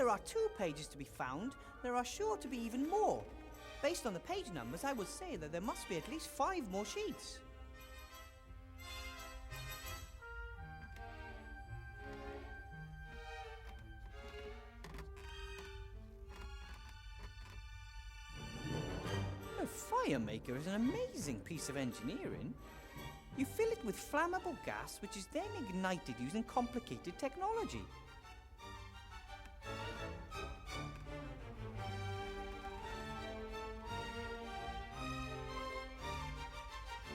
there are 2 pages to be found, there are sure to be even more. Based on the page numbers, I would say that there must be at least 5 more sheets. A fire maker is an amazing piece of engineering. You fill it with flammable gas, which is then ignited using complicated technology.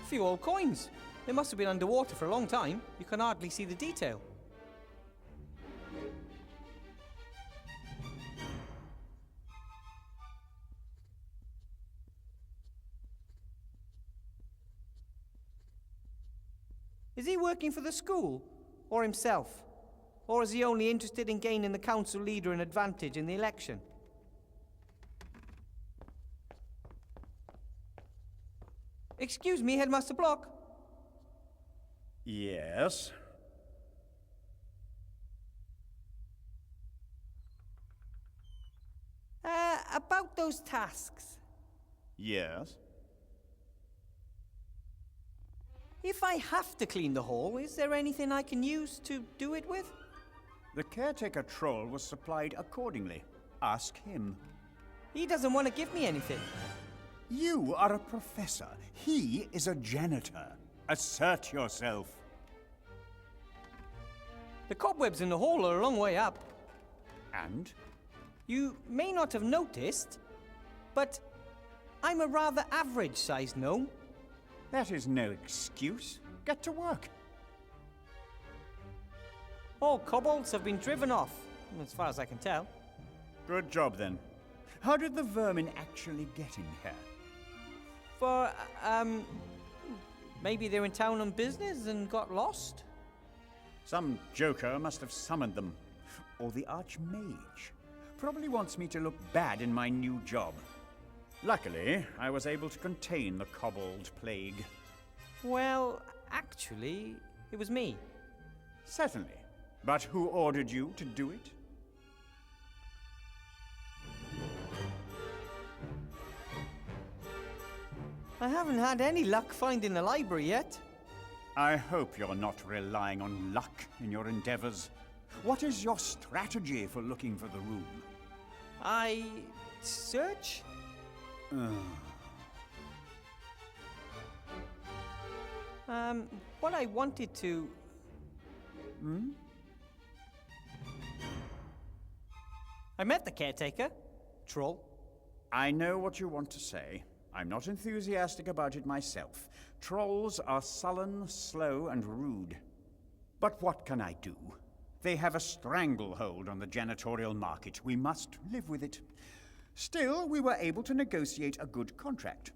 Few old coins. They must have been underwater for a long time. You can hardly see the detail. Is he working for the school? Or himself? Or is he only interested in gaining the council leader an advantage in the election? Excuse me, Headmaster Block. Yes? About those tasks. Yes? If I have to clean the hall, is there anything I can use to do it with? The caretaker troll was supplied accordingly. Ask him. He doesn't want to give me anything. You are a professor. He is a janitor. Assert yourself. The cobwebs in the hall are a long way up. And? You may not have noticed, but I'm a rather average-sized gnome. That is no excuse. Get to work. All kobolds have been driven off, as far as I can tell. Good job, then. How did the vermin actually get in here? Maybe they're in town on business and got lost? Some joker must have summoned them. Or the Archmage. Probably wants me to look bad in my new job. Luckily, I was able to contain the kobold plague. Well, actually, it was me. Certainly. But who ordered you to do it? I haven't had any luck finding the library yet. I hope you're not relying on luck in your endeavors. What is your strategy for looking for the room? I search? What I wanted to... I met the caretaker, troll. I know what you want to say. I'm not enthusiastic about it myself. Trolls are sullen, slow, and rude. But what can I do? They have a stranglehold on the janitorial market. We must live with it. Still, we were able to negotiate a good contract.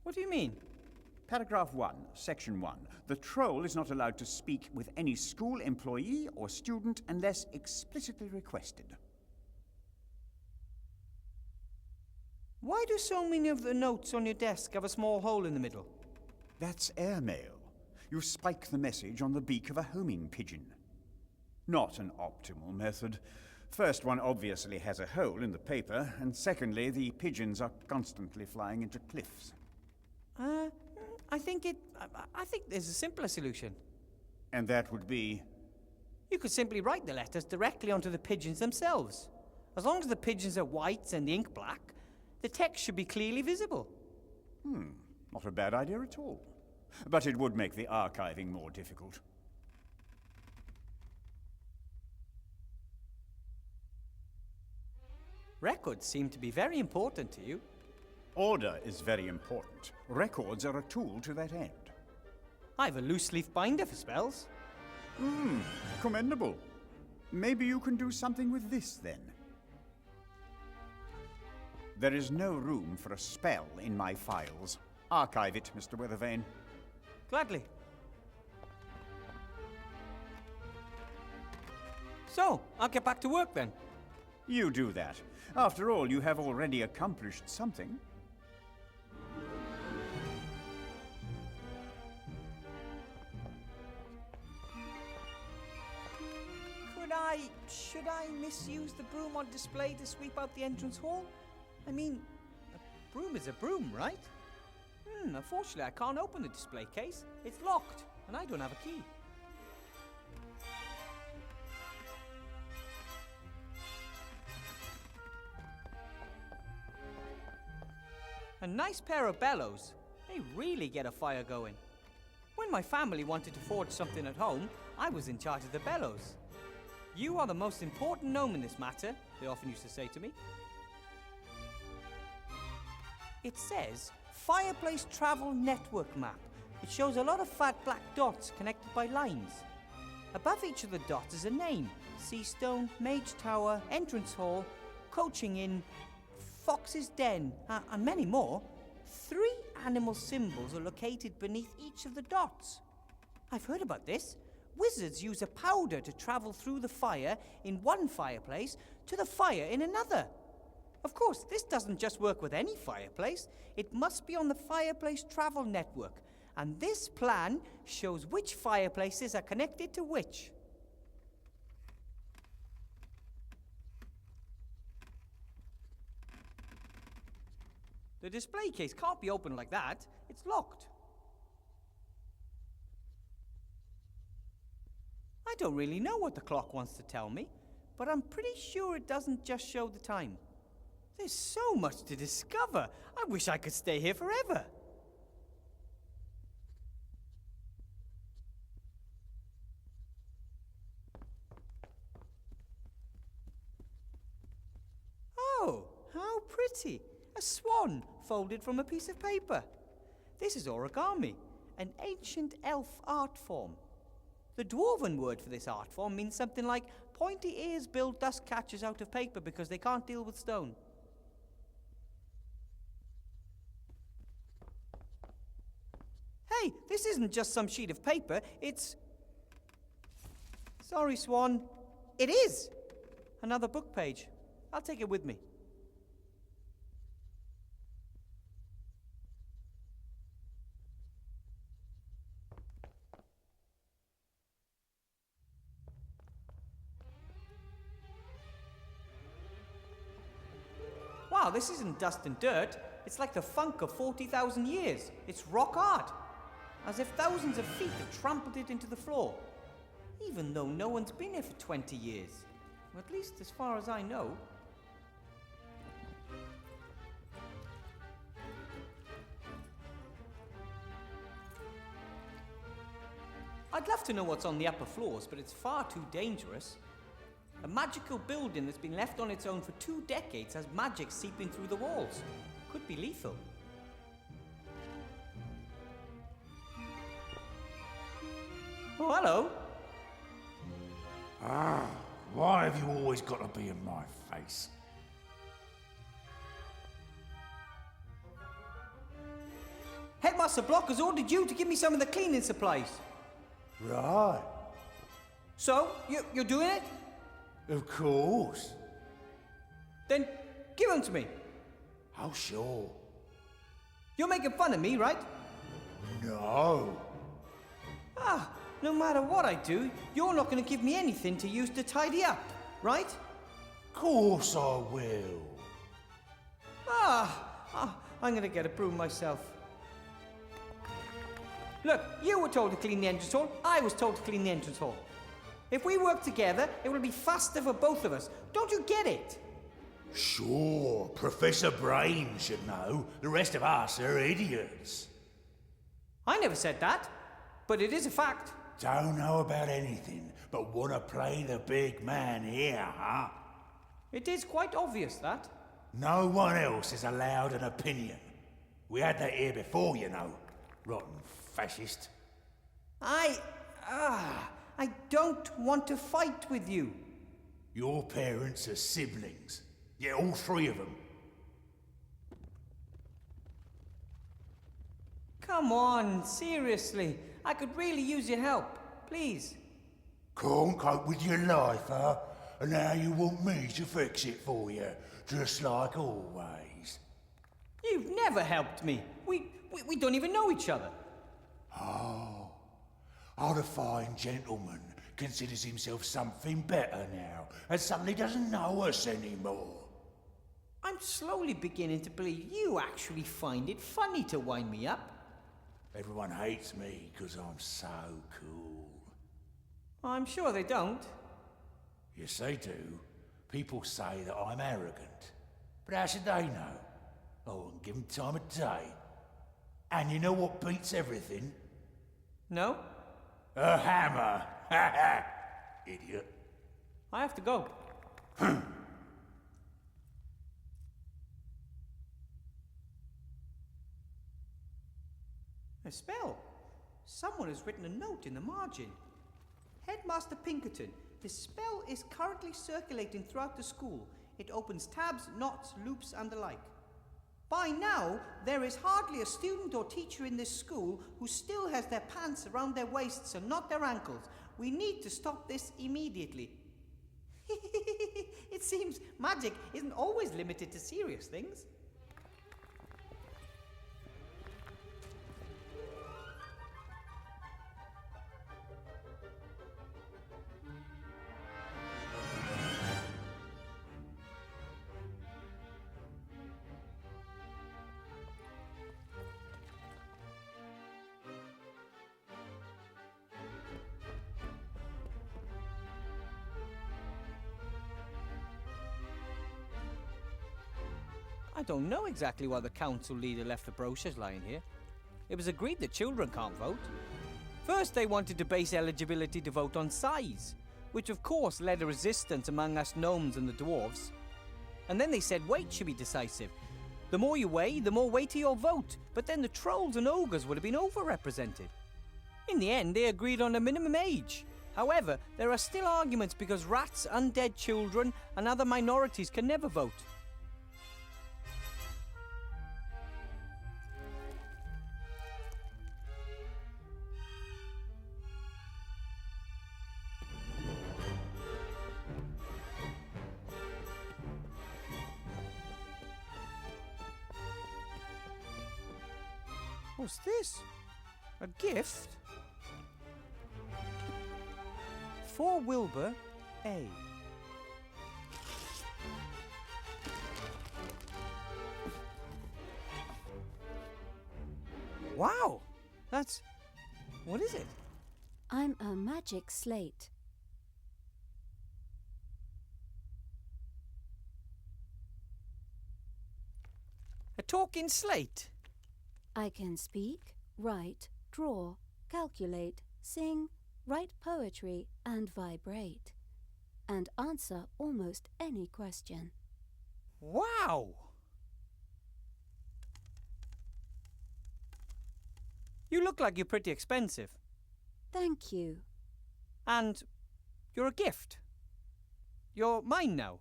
What do you mean? Paragraph 1, Section 1. The troll is not allowed to speak with any school employee or student unless explicitly requested. Why do so many of the notes on your desk have a small hole in the middle? That's airmail. You spike the message on the beak of a homing pigeon. Not an optimal method. First, one obviously has a hole in the paper, and secondly, the pigeons are constantly flying into cliffs. I think there's a simpler solution. And that would be? You could simply write the letters directly onto the pigeons themselves. As long as the pigeons are white and the ink black, the text should be clearly visible. Not a bad idea at all. But it would make the archiving more difficult. Records seem to be very important to you. Order is very important. Records are a tool to that end. I have a loose-leaf binder for spells. Commendable. Maybe you can do something with this, then. There is no room for a spell in my files. Archive it, Mr. Weathervane. Gladly. So, I'll get back to work then. You do that. After all, you have already accomplished something. Should I misuse the broom on display to sweep out the entrance hall? I mean, a broom is a broom, right? Unfortunately, I can't open the display case. It's locked, and I don't have a key. A nice pair of bellows. They really get a fire going. When my family wanted to forge something at home, I was in charge of the bellows. You are the most important gnome in this matter, they often used to say to me. It says, Fireplace Travel Network Map. It shows a lot of fat black dots connected by lines. Above each of the dots is a name. Seastone, Mage Tower, Entrance Hall, Coaching Inn, Fox's Den, and many more. 3 animal symbols are located beneath each of the dots. I've heard about this. Wizards use a powder to travel through the fire in one fireplace to the fire in another. Of course, this doesn't just work with any fireplace. It must be on the Fireplace Travel Network, and this plan shows which fireplaces are connected to which. The display case can't be opened like that. It's locked. I don't really know what the clock wants to tell me, but I'm pretty sure it doesn't just show the time. There's so much to discover. I wish I could stay here forever. Oh, how pretty. A swan folded from a piece of paper. This is origami, an ancient elf art form. The dwarven word for this art form means something like pointy ears build dust catchers out of paper because they can't deal with stone. Hey, this isn't just some sheet of paper, it's... Sorry, Swan. It is! Another book page. I'll take it with me. Wow, this isn't dust and dirt. It's like the funk of 40,000 years. It's rock art. As if thousands of feet have trampled it into the floor. Even though no one's been here for 20 years. Or at least as far as I know. I'd love to know what's on the upper floors, but it's far too dangerous. A magical building that's been left on its own for 2 decades has magic seeping through the walls. Could be lethal. Oh, hello. Why have you always got to be in my face? Headmaster Block has ordered you to give me some of the cleaning supplies. Right. So, you're doing it? Of course. Then give them to me. Oh, sure. You're making fun of me, right? No. No matter what I do, you're not going to give me anything to use to tidy up, right? Course I will. I'm going to get a broom myself. Look, you were told to clean the entrance hall. I was told to clean the entrance hall. If we work together, it will be faster for both of us. Don't you get it? Sure, Professor Brain should know. The rest of us are idiots. I never said that, but it is a fact. Don't know about anything, but want to play the big man here, huh? It is quite obvious that. No one else is allowed an opinion. We had that here before, you know. Rotten fascist. I don't want to fight with you. Your parents are siblings. Yeah, all 3 of them. Come on, seriously. I could really use your help. Please. Can't cope with your life, huh? And now you want me to fix it for you, just like always. You've never helped me. We don't even know each other. Oh, I'll a fine gentleman considers himself something better now, and suddenly doesn't know us anymore. I'm slowly beginning to believe you actually find it funny to wind me up. Everyone hates me because I'm so cool. I'm sure they don't. Yes, they do. People say that I'm arrogant. But how should they know? I wouldn't give them time of day. And you know what beats everything? No? A hammer! Ha ha! Idiot. I have to go. A spell. Someone has written a note in the margin. Headmaster Pinkerton, the spell is currently circulating throughout the school. It opens tabs, knots, loops, and the like. By now, there is hardly a student or teacher in this school who still has their pants around their waists and not their ankles. We need to stop this immediately. It seems magic isn't always limited to serious things. I don't know exactly why the council leader left the brochures lying here. It was agreed that children can't vote. First, they wanted to base eligibility to vote on size, which of course led to resistance among us gnomes and the dwarves. And then they said weight should be decisive. The more you weigh, the more weighty your vote, but then the trolls and ogres would have been overrepresented. In the end, they agreed on a minimum age. However, there are still arguments because rats, undead children, and other minorities can never vote. What's this? A gift? For Wilbur A. Wow! That's... what is it? I'm a magic slate. A talking slate? I can speak, write, draw, calculate, sing, write poetry, and vibrate, and answer almost any question. Wow! You look like you're pretty expensive. Thank you. And you're a gift. You're mine now.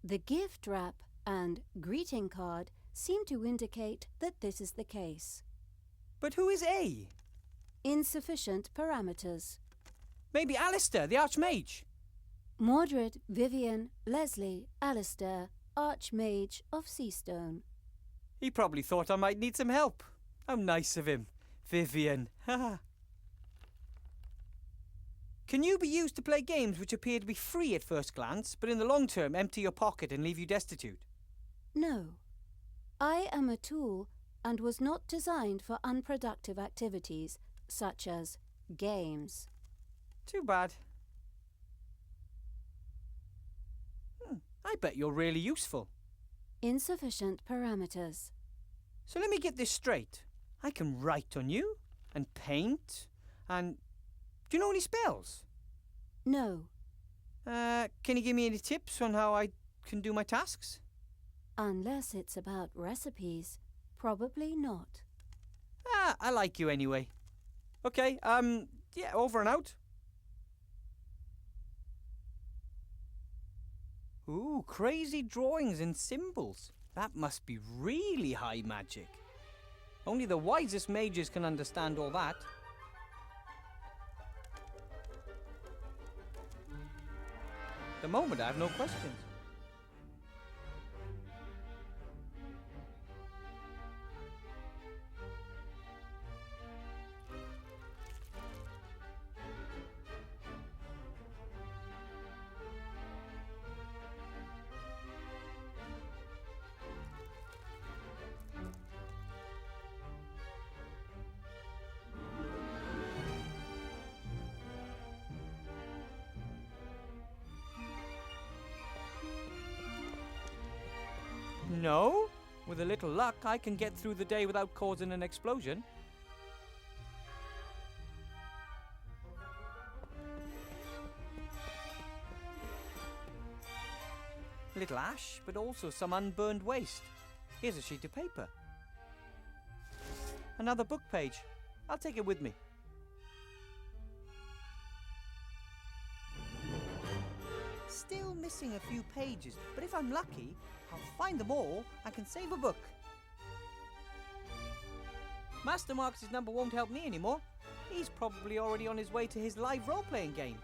The gift wrap and greeting card seem to indicate that this is the case. But who is A? Insufficient parameters. Maybe Alistair, the Archmage. Mordred, Vivian, Leslie, Alistair, Archmage of Seastone. He probably thought I might need some help. How nice of him. Vivian. Can you be used to play games which appear to be free at first glance, but in the long term empty your pocket and leave you destitute? No. I am a tool and was not designed for unproductive activities such as games. Too bad. I bet you're really useful. Insufficient parameters. So let me get this straight. I can write on you, and paint, and... do you know any spells? No. Can you give me any tips on how I can do my tasks? Unless it's about recipes. Probably not. I like you anyway. Okay, yeah, over and out. Ooh, crazy drawings and symbols. That must be really high magic. Only the wisest mages can understand all that. At the moment, I have no questions. No. With a little luck, I can get through the day without causing an explosion. A little ash, but also some unburned waste. Here's a sheet of paper. Another book page. I'll take it with me. Still missing a few pages, but if I'm lucky, I'll find them all and can save a book. Master Marcus's number won't help me anymore. He's probably already on his way to his live role-playing game.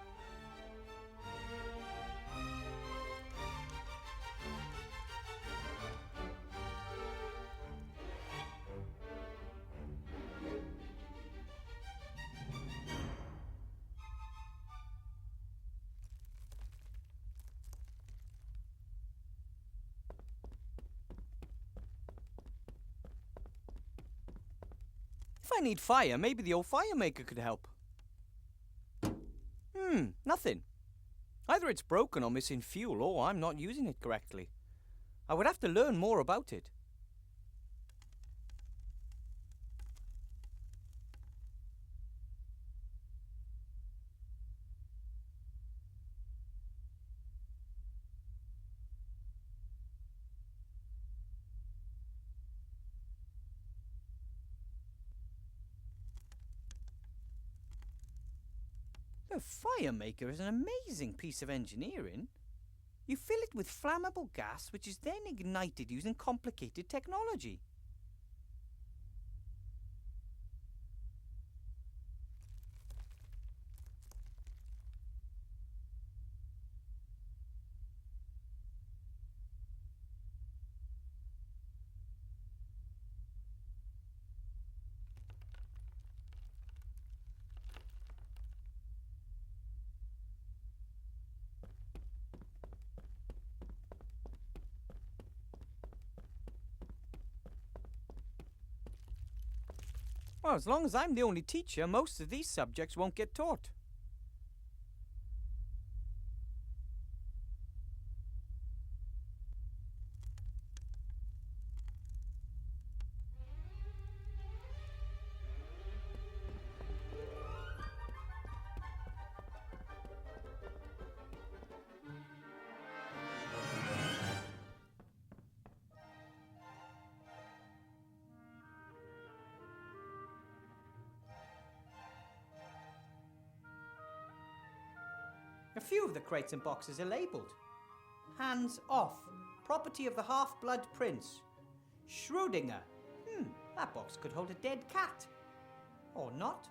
If I need fire, maybe the old fire maker could help. Nothing. Either it's broken or missing fuel, or I'm not using it correctly. I would have to learn more about it. The fire maker is an amazing piece of engineering. You fill it with flammable gas, which is then ignited using complicated technology. Well, as long as I'm the only teacher, most of these subjects won't get taught. A few of the crates and boxes are labelled. Hands off. Property of the half-blood prince. Schrödinger. That box could hold a dead cat. Or not.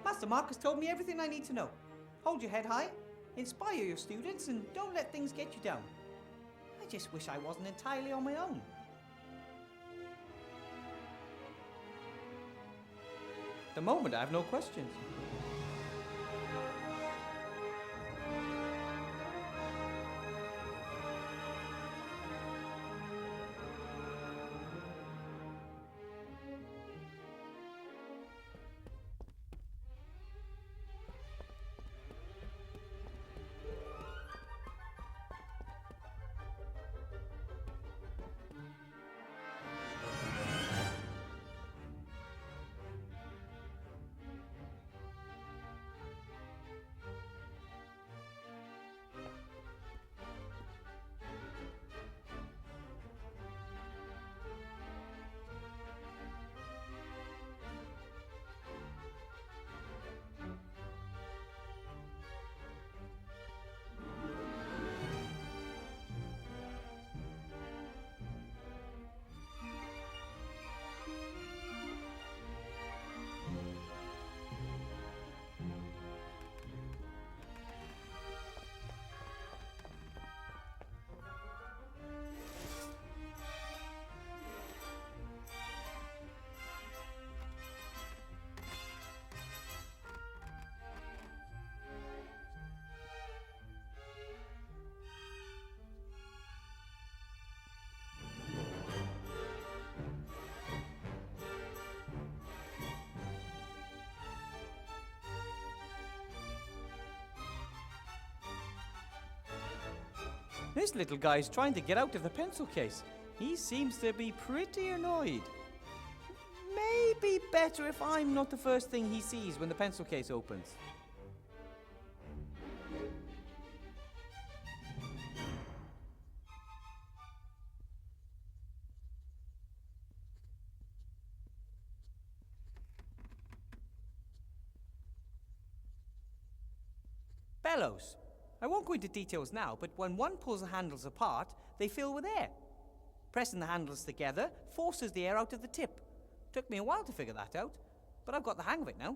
Master Marcus told me everything I need to know. Hold your head high, inspire your students, and don't let things get you down. I just wish I wasn't entirely on my own. At the moment, I have no questions. This little guy's trying to get out of the pencil case. He seems to be pretty annoyed. Maybe better if I'm not the first thing he sees when the pencil case opens. Bellows. I won't go into details now, but when one pulls the handles apart, they fill with air. Pressing the handles together forces the air out of the tip. Took me a while to figure that out, but I've got the hang of it now.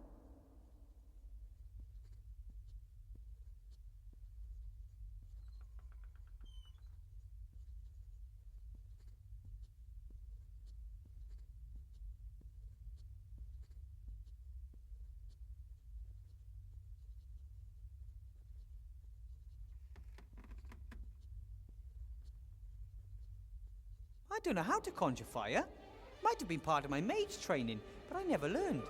I don't know how to conjure fire. Might have been part of my mage training, but I never learned.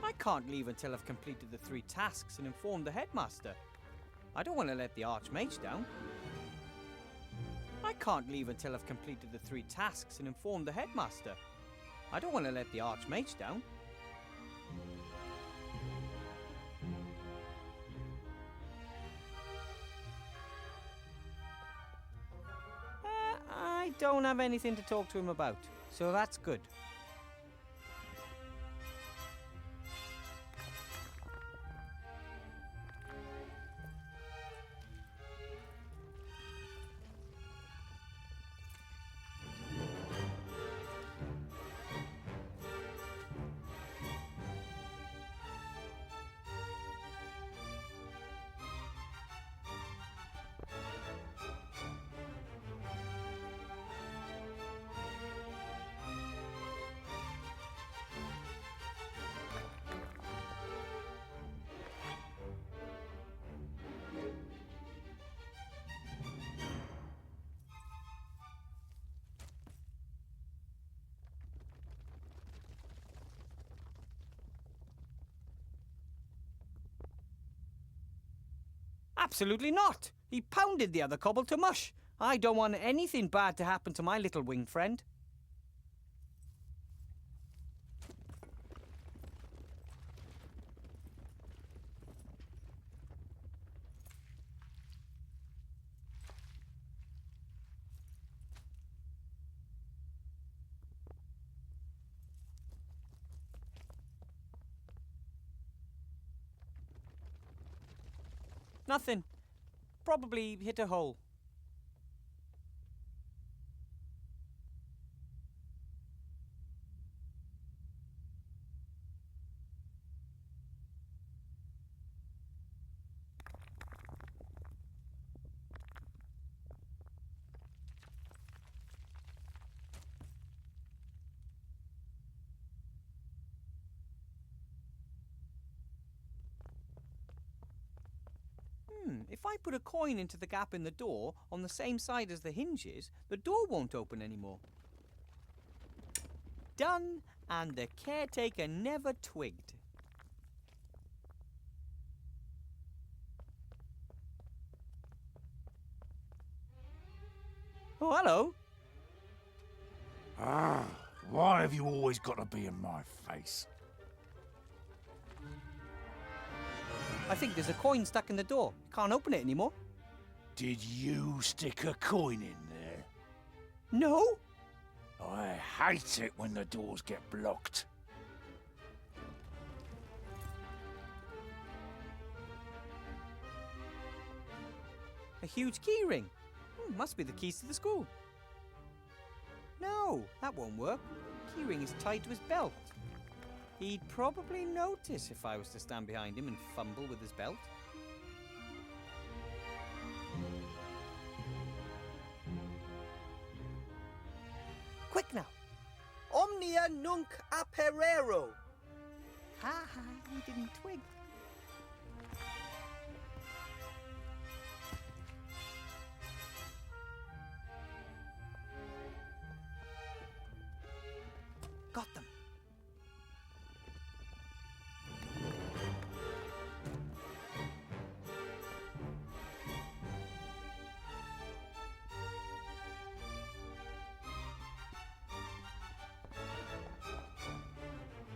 I can't leave until I've completed the 3 tasks and informed the headmaster. I don't want to let the Archmage down. I can't leave until I've completed the 3 tasks and informed the headmaster. I don't want to let the Archmage down. I don't have anything to talk to him about, so that's good. Absolutely not! He pounded the other cobble to mush. I don't want anything bad to happen to my little wing friend. Nothing. Probably hit a hole. If I put a coin into the gap in the door on the same side as the hinges, the door won't open anymore. Done, and the caretaker never twigged. Oh, hello. Why have you always got to be in my face? I think there's a coin stuck in the door. Can't open it anymore. Did you stick a coin in there? No? I hate it when the doors get blocked. A huge key ring. Must be the keys to the school. No, that won't work. Key ring is tied to his belt. He'd probably notice if I was to stand behind him and fumble with his belt. Quick now! omnia nunc aperero. Ha ha, you didn't twig. Got them.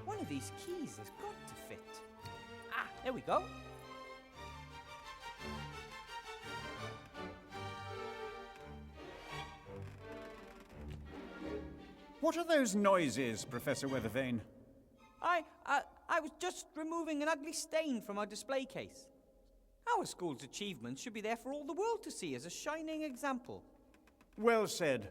One of these keys has got to fit. Ah, there we go. What are those noises, Professor Weathervane? I was just removing an ugly stain from our display case. Our school's achievements should be there for all the world to see as a shining example. Well said.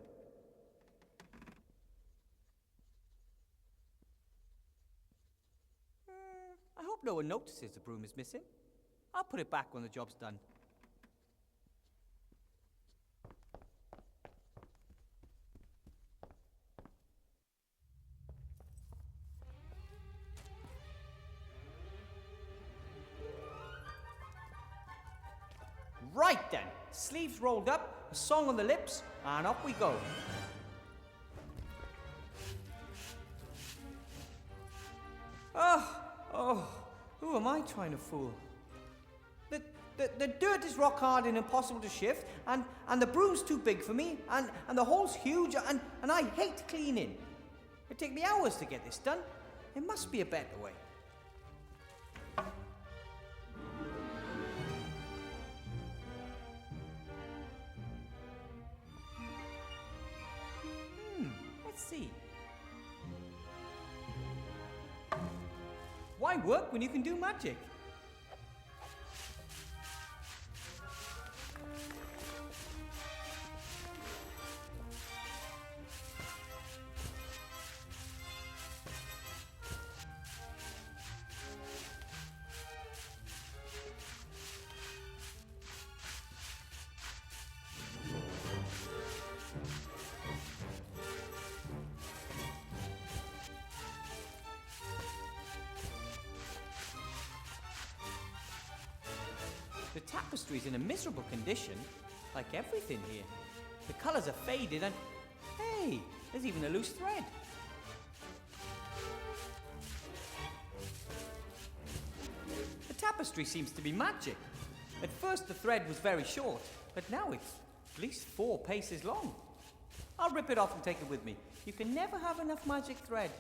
I hope no one notices the broom is missing. I'll put it back when the job's done. Right then, sleeves rolled up, a song on the lips, and off we go. Oh, who am I trying to fool? The dirt is rock hard and impossible to shift, and the broom's too big for me, and the hole's huge, and I hate cleaning. It'd take me hours to get this done. There must be a better way. Let's see. Why work when you can do magic? The tapestry's in a miserable condition, like everything here. The colours are faded and... Hey, there's even a loose thread. The tapestry seems to be magic. At first the thread was very short, but now it's at least 4 paces long. I'll rip it off and take it with me. You can never have enough magic thread.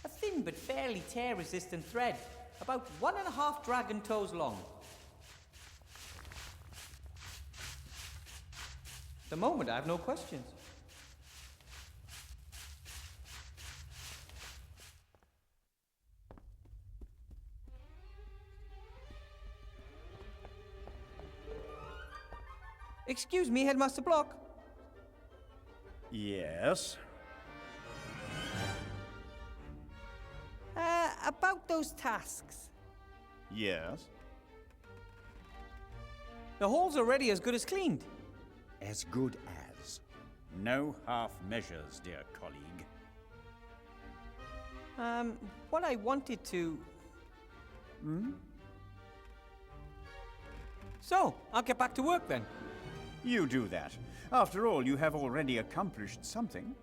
A thin but fairly tear-resistant thread, about 1.5 dragon toes long. At the moment, I have no questions. Excuse me, Headmaster Block. Yes? About those tasks. Yes? The hall's already as good as cleaned. As good as. No half measures, dear colleague. What I wanted to... So, I'll get back to work then. You do that. After all, you have already accomplished something.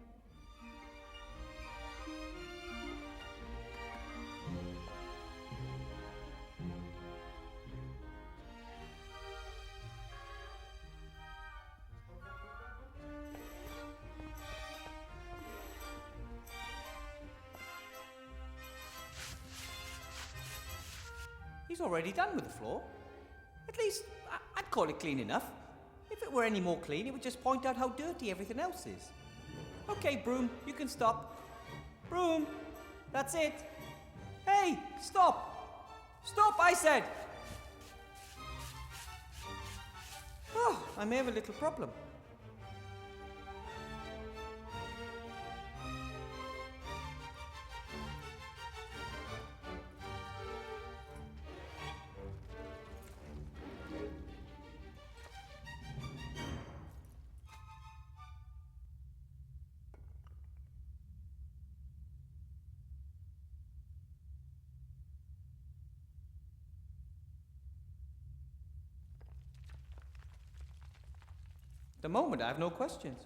He's already done with the floor. At least, I'd call it clean enough. If it were any more clean, it would just point out how dirty everything else is. Okay, Broom, you can stop. Broom, that's it. Hey, stop! Stop, I said! Oh, I may have a little problem. the moment, I have no questions.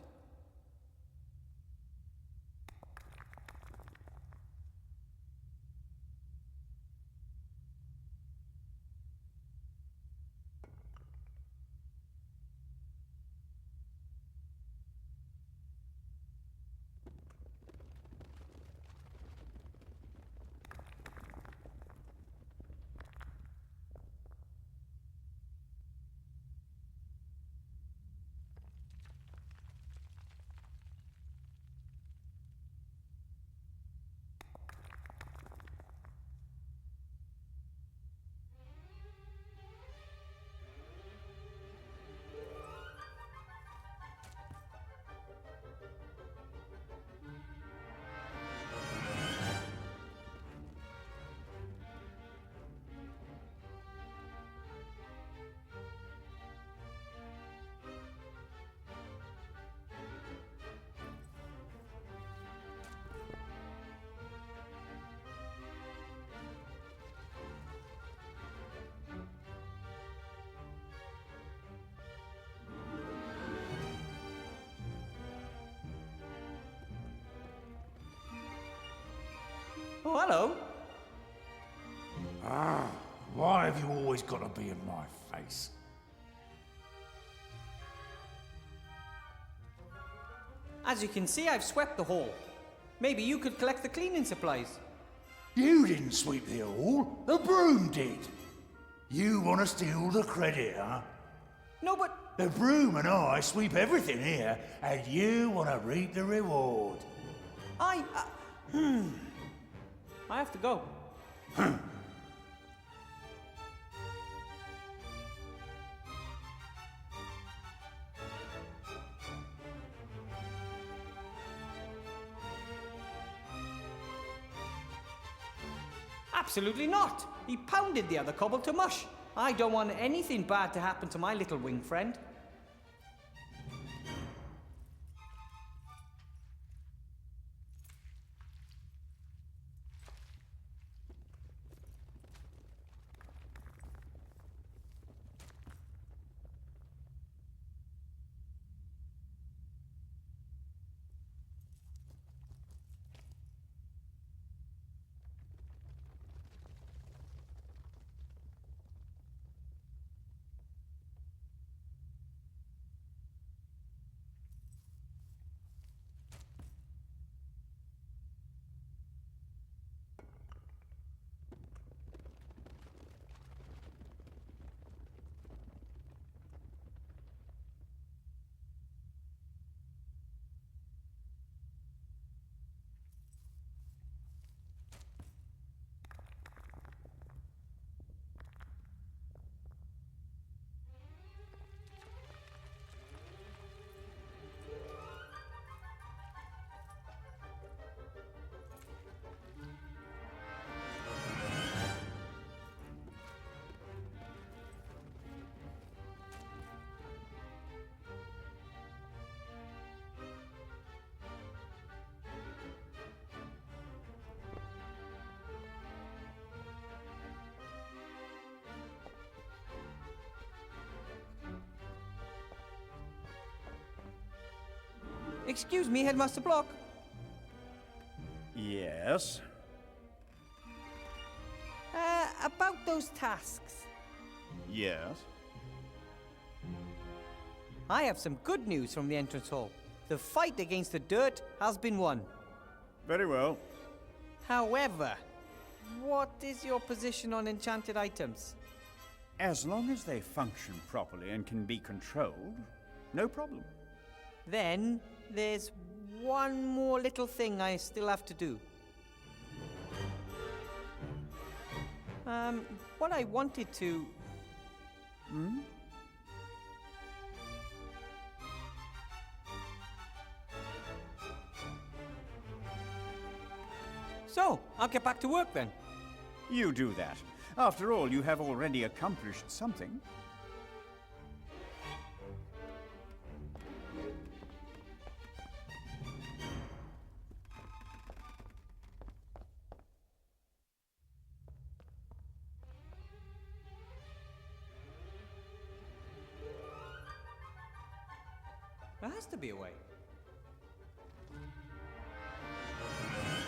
Oh, hello. Why have you always got to be in my face? As you can see, I've swept the hall. Maybe you could collect the cleaning supplies. You didn't sweep the hall, the broom did. You want to steal the credit, huh? No, but The broom and I sweep everything here, and you want to reap the reward. I have to go. Absolutely not. He pounded the other cobble to mush. I don't want anything bad to happen to my little wing friend. Excuse me, Headmaster Block. Yes? About those tasks. Yes? I have some good news from the entrance hall. The fight against the dirt has been won. Very well. However, what is your position on enchanted items? As long as they function properly and can be controlled, no problem. Then, there's one more little thing I still have to do. What I wanted to... So, I'll get back to work then. You do that. After all, you have already accomplished something. There has to be a way.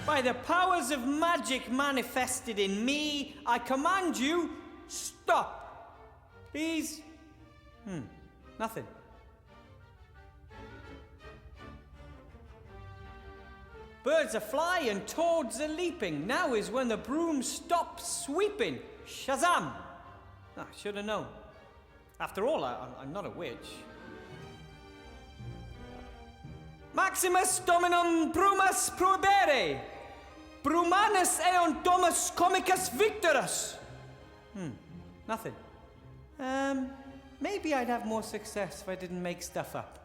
By the powers of magic manifested in me, I command you, stop. Please. Nothing. Birds are flying, toads are leaping. Now is when the broom stops sweeping. Shazam! I should have known. After all, I'm not a witch. Maximus dominum brumus prohibere. Brumanus eon domus comicus victorus. Nothing. Maybe I'd have more success if I didn't make stuff up.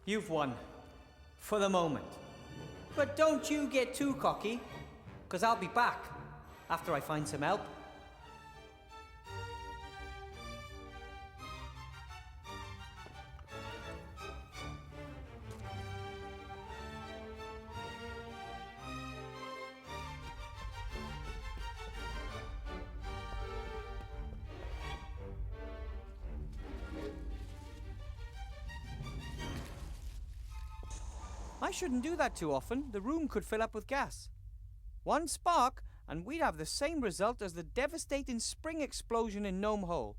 You've won. For the moment. But don't you get too cocky, because I'll be back after I find some help. I shouldn't do that too often. The room could fill up with gas. One spark, and we'd have the same result as the devastating spring explosion in Gnome Hole.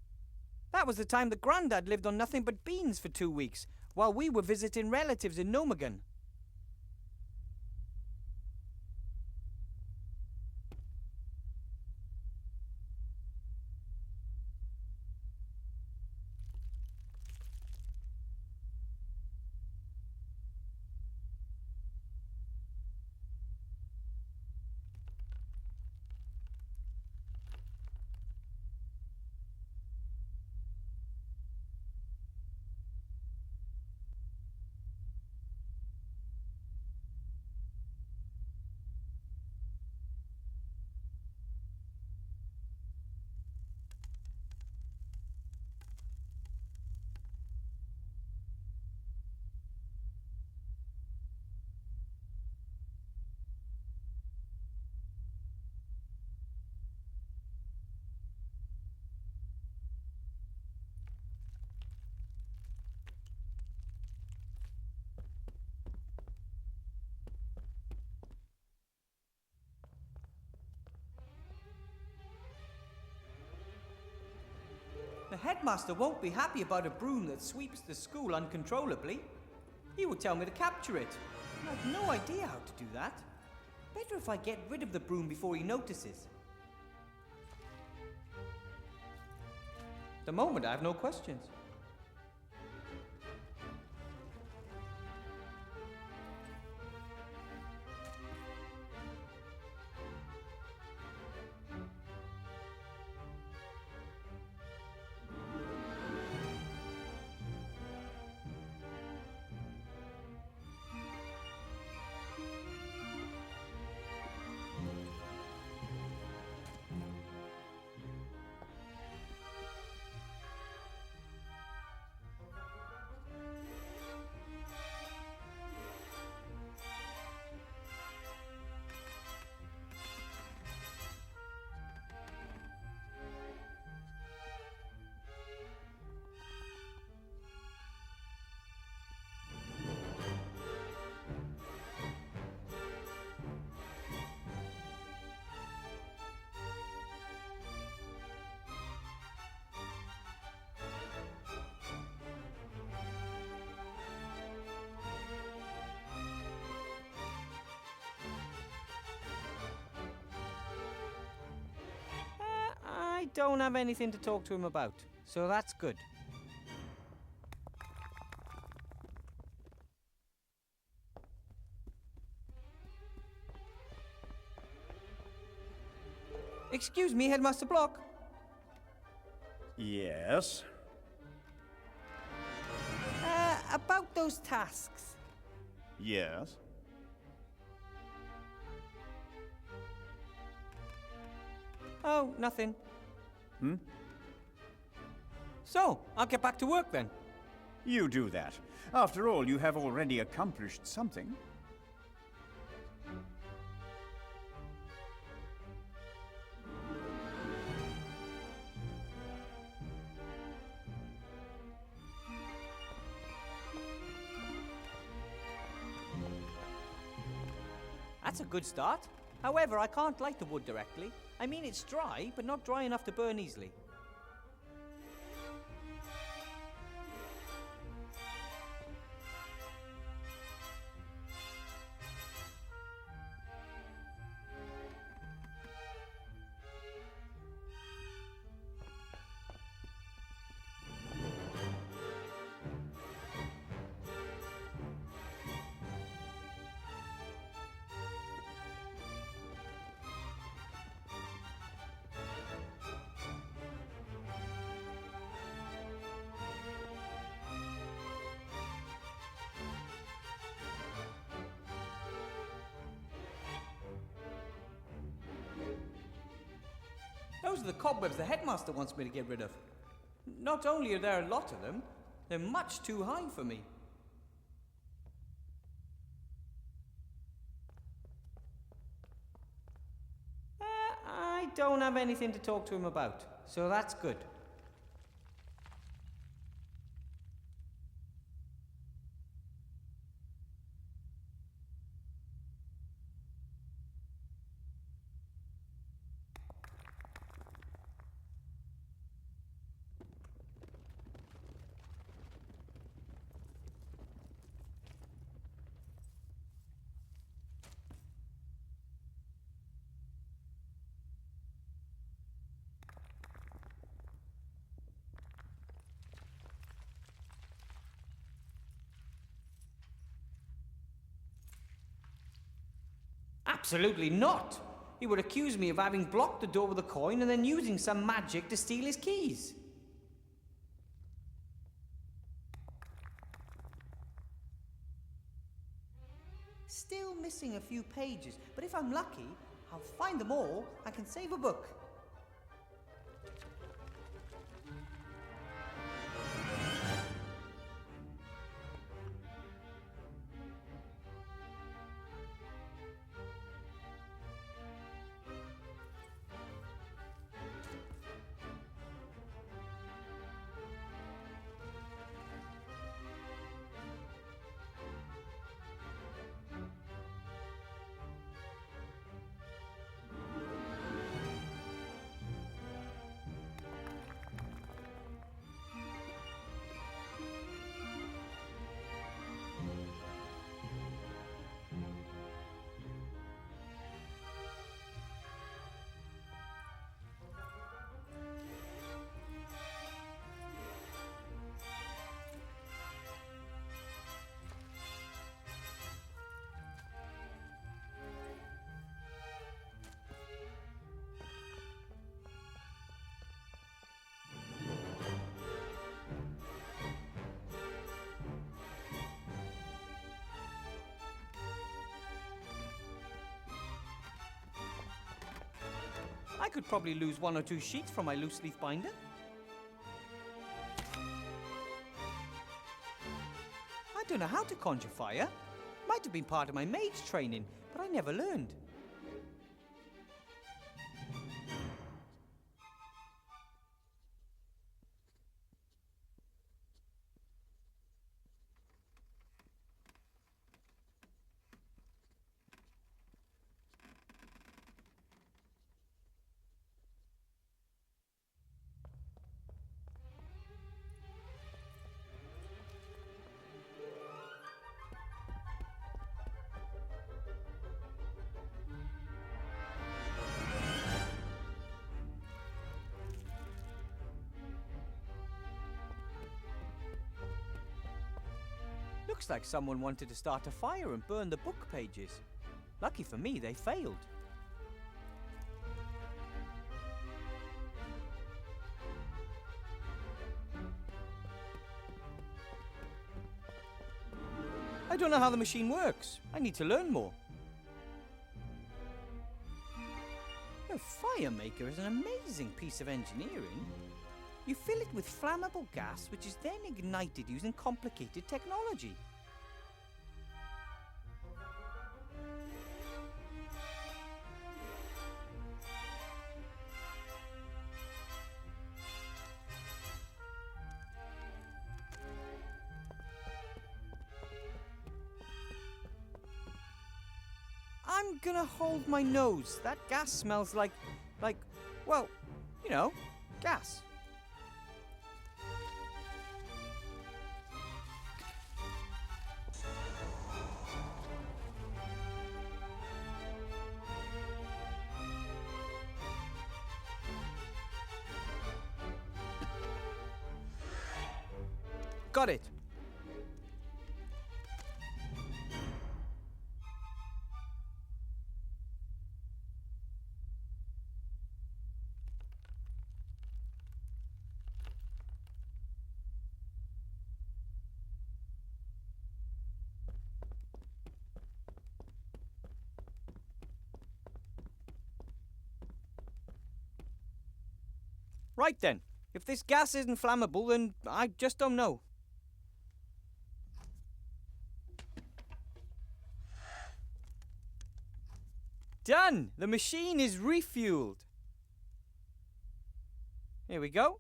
That was the time that Grandad lived on nothing but beans for 2 weeks, while we were visiting relatives in Gnomegan. The headmaster won't be happy about a broom that sweeps the school uncontrollably. He will tell me to capture it. And I've no idea how to do that. Better if I get rid of the broom before he notices. At the moment, I have no questions. I don't have anything to talk to him about, so that's good. Excuse me, Headmaster Block. Yes? About those tasks. Yes? Oh, nothing. Hmm? So, I'll get back to work then. You do that. After all, you have already accomplished something. That's a good start. However, I can't light the wood directly. I mean, it's dry, but not dry enough to burn easily. Those are the cobwebs the headmaster wants me to get rid of. Not only are there a lot of them, they're much too high for me. I don't have anything to talk to him about, so that's good. Absolutely not! He would accuse me of having blocked the door with a coin and then using some magic to steal his keys. Still missing a few pages, but if I'm lucky, I'll find them all and can save a book. I could probably lose 1 or 2 sheets from my loose leaf binder. I don't know how to conjure fire. Might have been part of my mage training, but I never learned. Looks like someone wanted to start a fire and burn the book pages. Lucky for me, they failed. I don't know how the machine works. I need to learn more. A fire maker is an amazing piece of engineering. You fill it with flammable gas, which is then ignited using complicated technology. I'm gonna hold my nose. That gas smells like, well, you know, gas. Got it. Right then. If this gas isn't flammable, then I just don't know. Done! The machine is refueled. Here we go.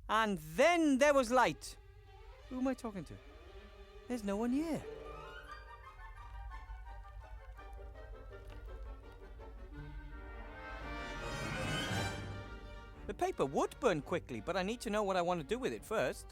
And then there was light. Who am I talking to? There's no one here. The paper would burn quickly, but I need to know what I want to do with it first.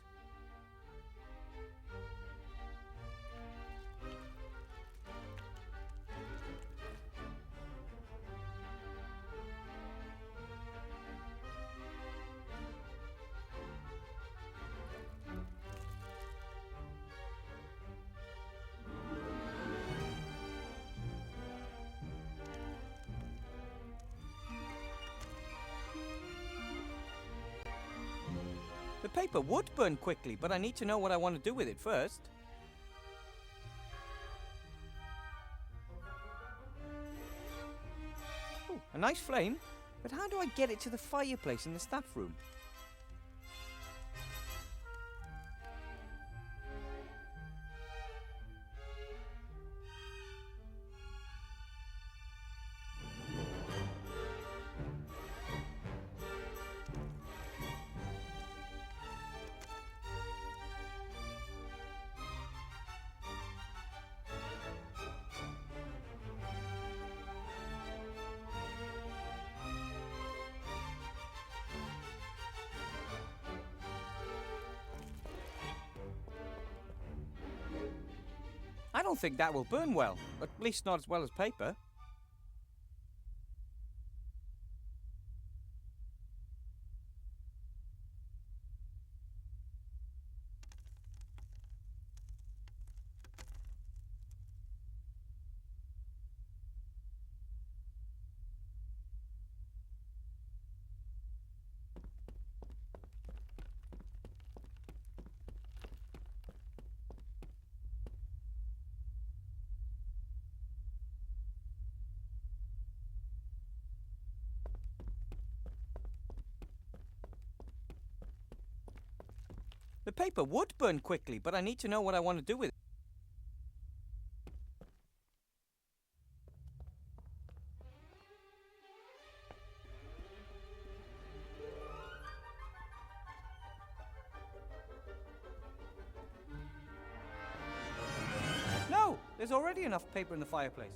The paper would burn quickly, but I need to know what I want to do with it first. Ooh, a nice flame, but how do I get it to the fireplace in the staff room? I don't think that will burn well, at least not as well as paper. The paper would burn quickly, but I need to know what I want to do with it. No! There's already enough paper in the fireplace.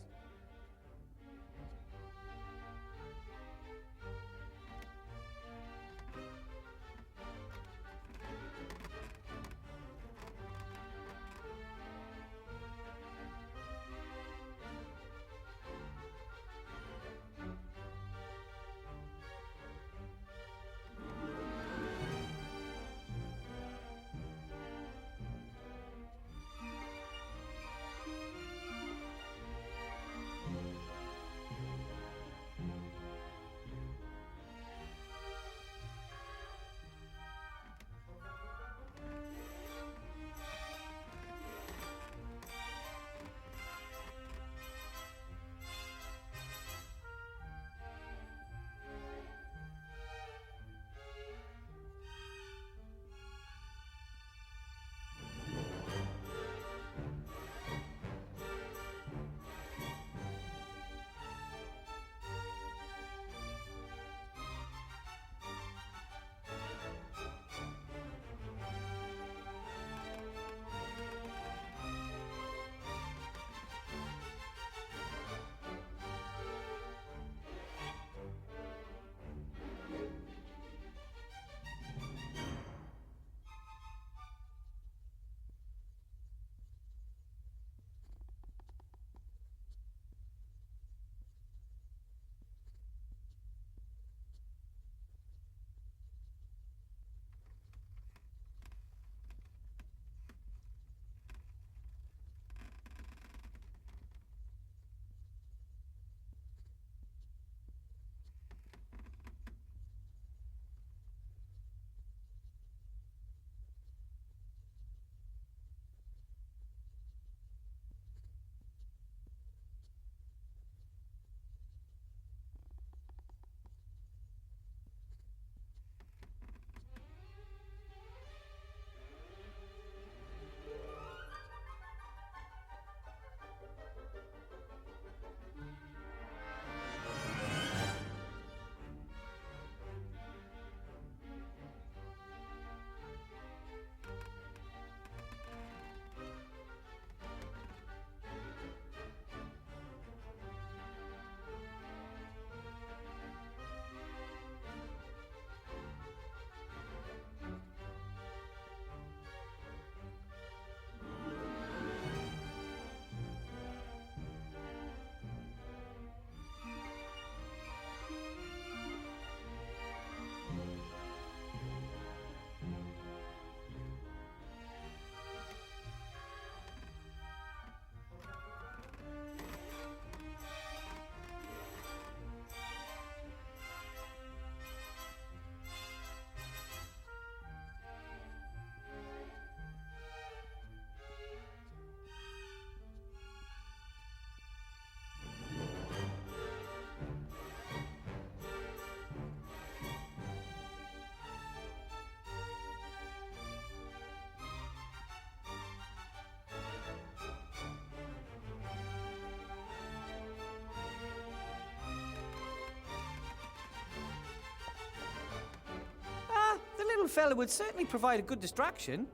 fella would certainly provide a good distraction.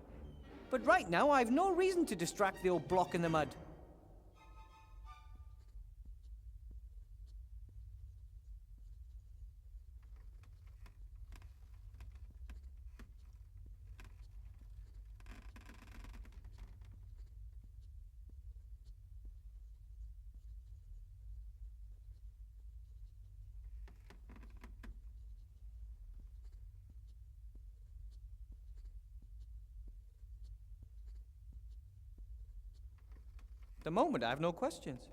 But right now, I've no reason to distract the old block in the mud. At the moment, I have no questions.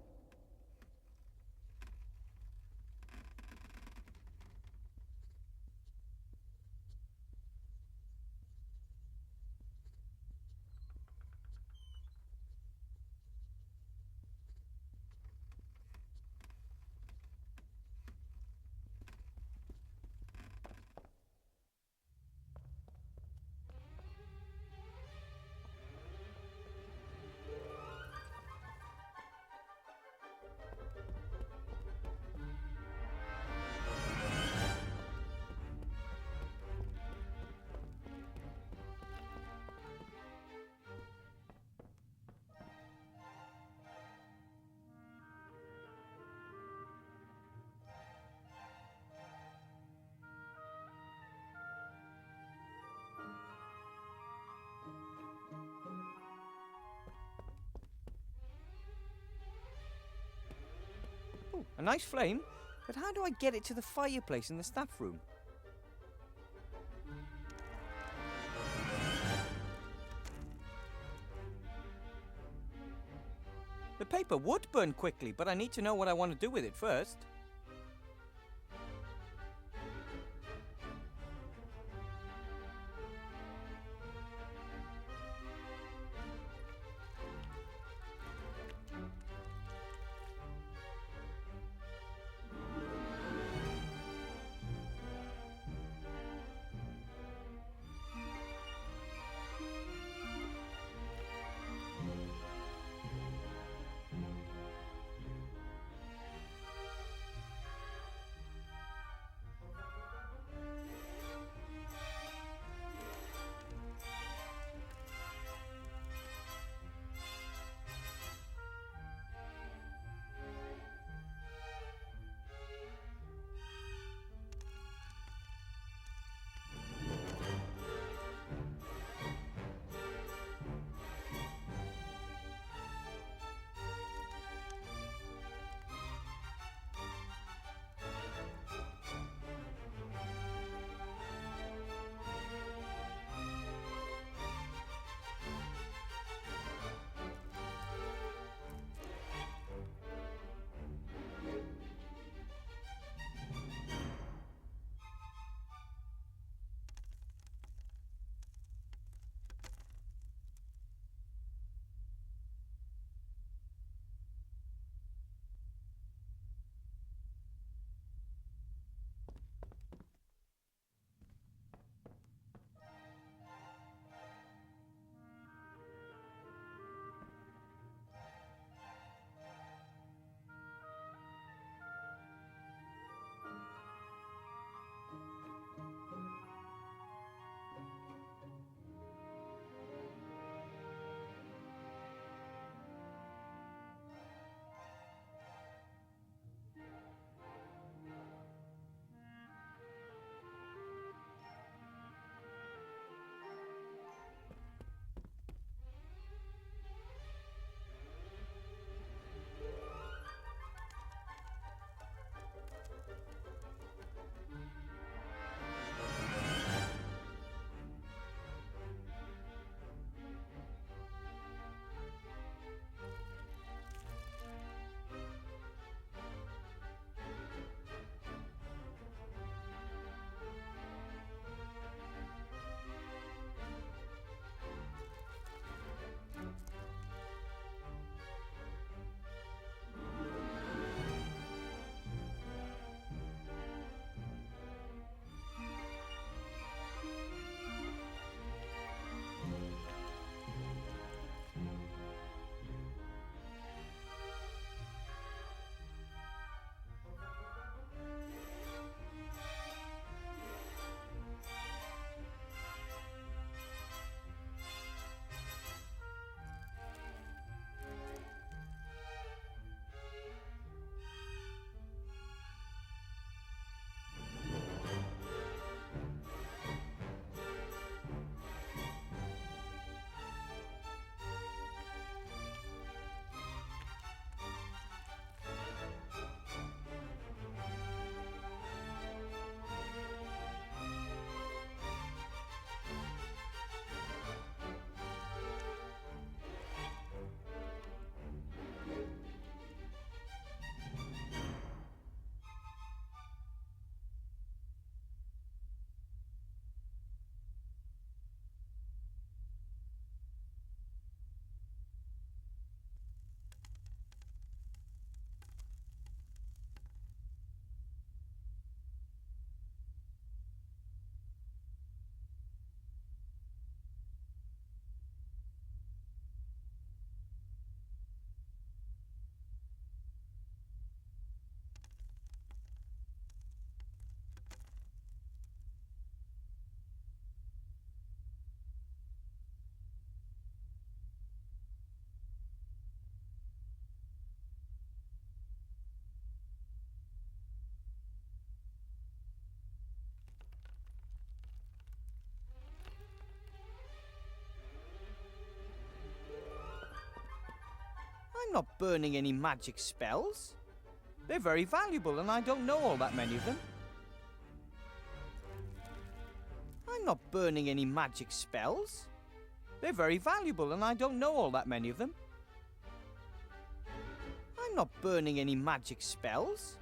Ooh, a nice flame, but how do I get it to the fireplace in the staff room? The paper would burn quickly, but I need to know what I want to do with it first. I'm not burning any magic spells. They're very valuable and I don't know all that many of them. I'm not burning any magic spells. They're very valuable and I don't know all that many of them. I'm not burning any magic spells.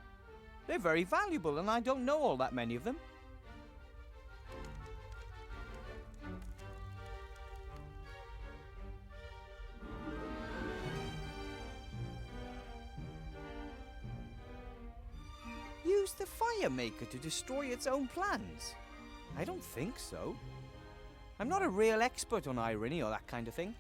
They're very valuable and I don't know all that many of them. Use the fire maker to destroy its own plans? I don't think so. I'm not a real expert on irony or that kind of thing.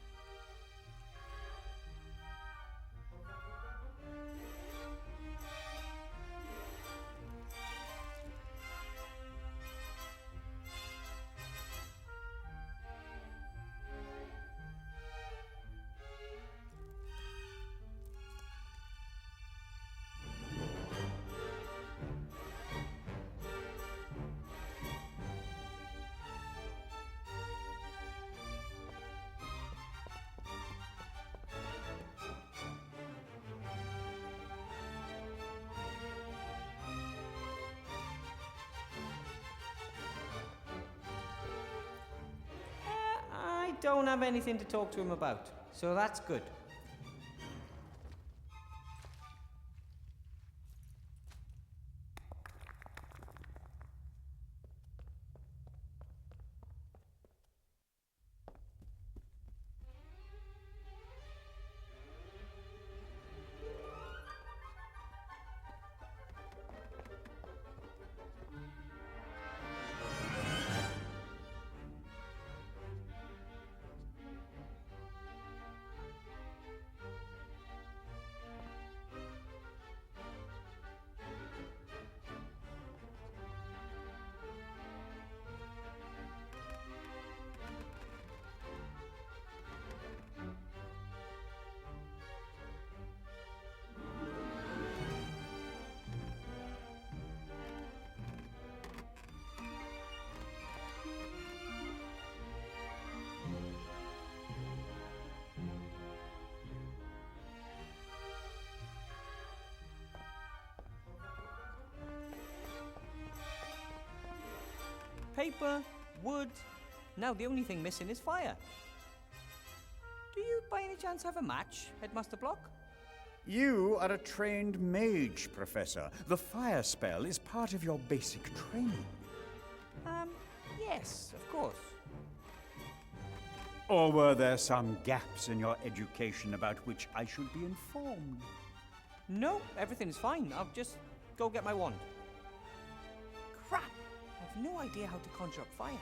I don't have anything to talk to him about, so that's good. Paper, wood. Now the only thing missing is fire. Do you by any chance have a match, Headmaster Block? You are a trained mage, Professor. The fire spell is part of your basic training. Yes, of course. Or were there some gaps in your education about which I should be informed? No, everything's fine. I'll just go get my wand. Crap! I've no idea how to conjure up fire.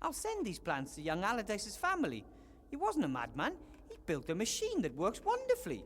I'll send these plans to young Allardyce's family. He wasn't a madman. He built a machine that works wonderfully.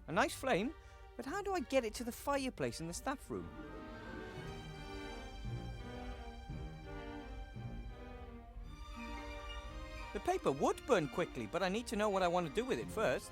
A nice flame, but how do I get it to the fireplace in the staff room? The paper would burn quickly, but I need to know what I want to do with it first.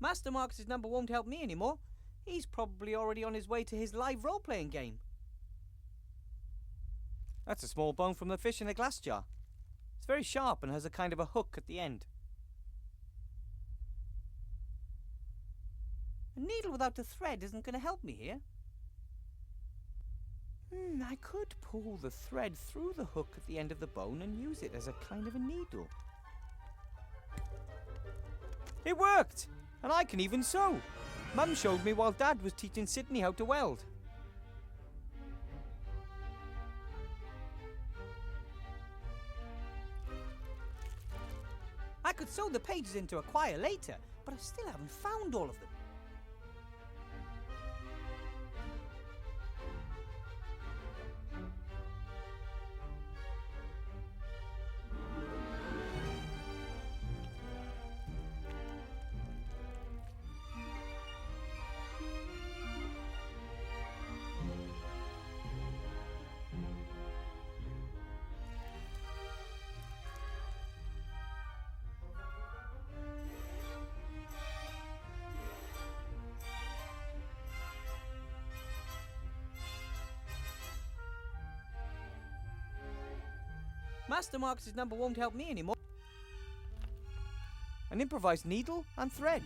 Master Marcus's number won't help me anymore. He's probably already on his way to his live role-playing game. That's a small bone from the fish in the glass jar. It's very sharp and has a kind of a hook at the end. A needle without a thread isn't going to help me here. I could pull the thread through the hook at the end of the bone and use it as a kind of a needle. It worked! And I can even sew! Mum showed me while Dad was teaching Sydney how to weld. I could sew the pages into a quire later, but I still haven't found all of them. Master Marcus's number won't help me anymore. An improvised needle and thread.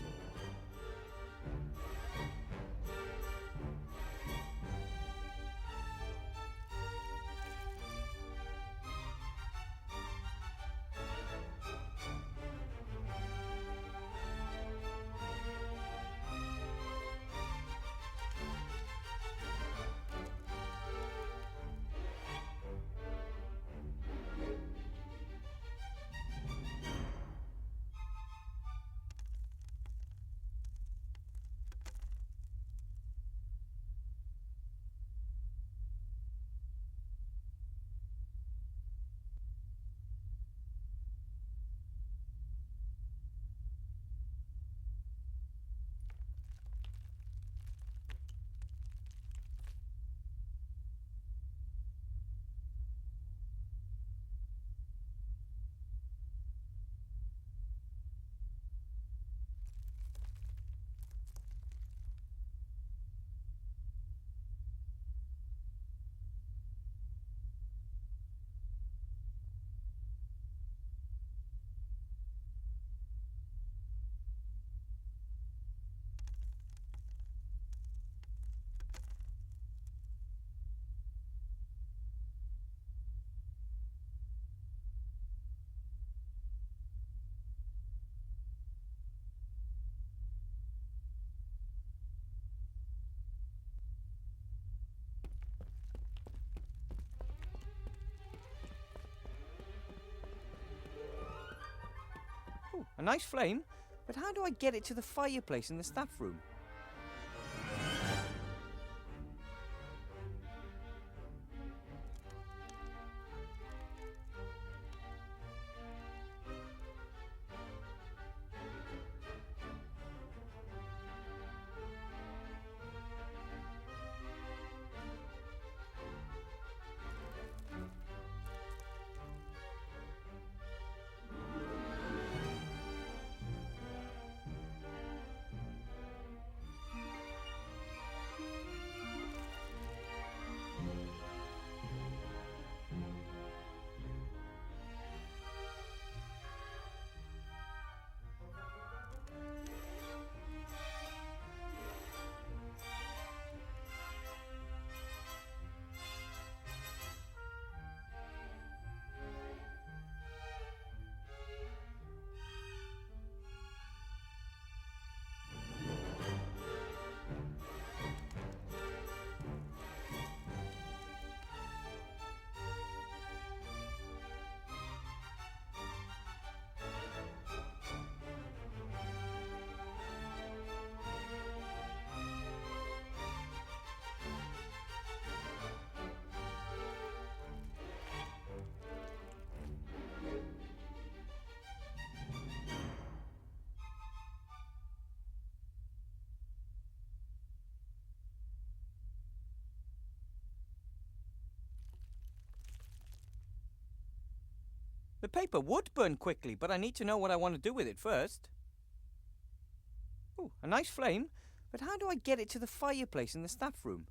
Ooh, a nice flame, but how do I get it to the fireplace in the staff room? The paper would burn quickly, but I need to know what I want to do with it first. Ooh, a nice flame. But how do I get it to the fireplace in the staff room?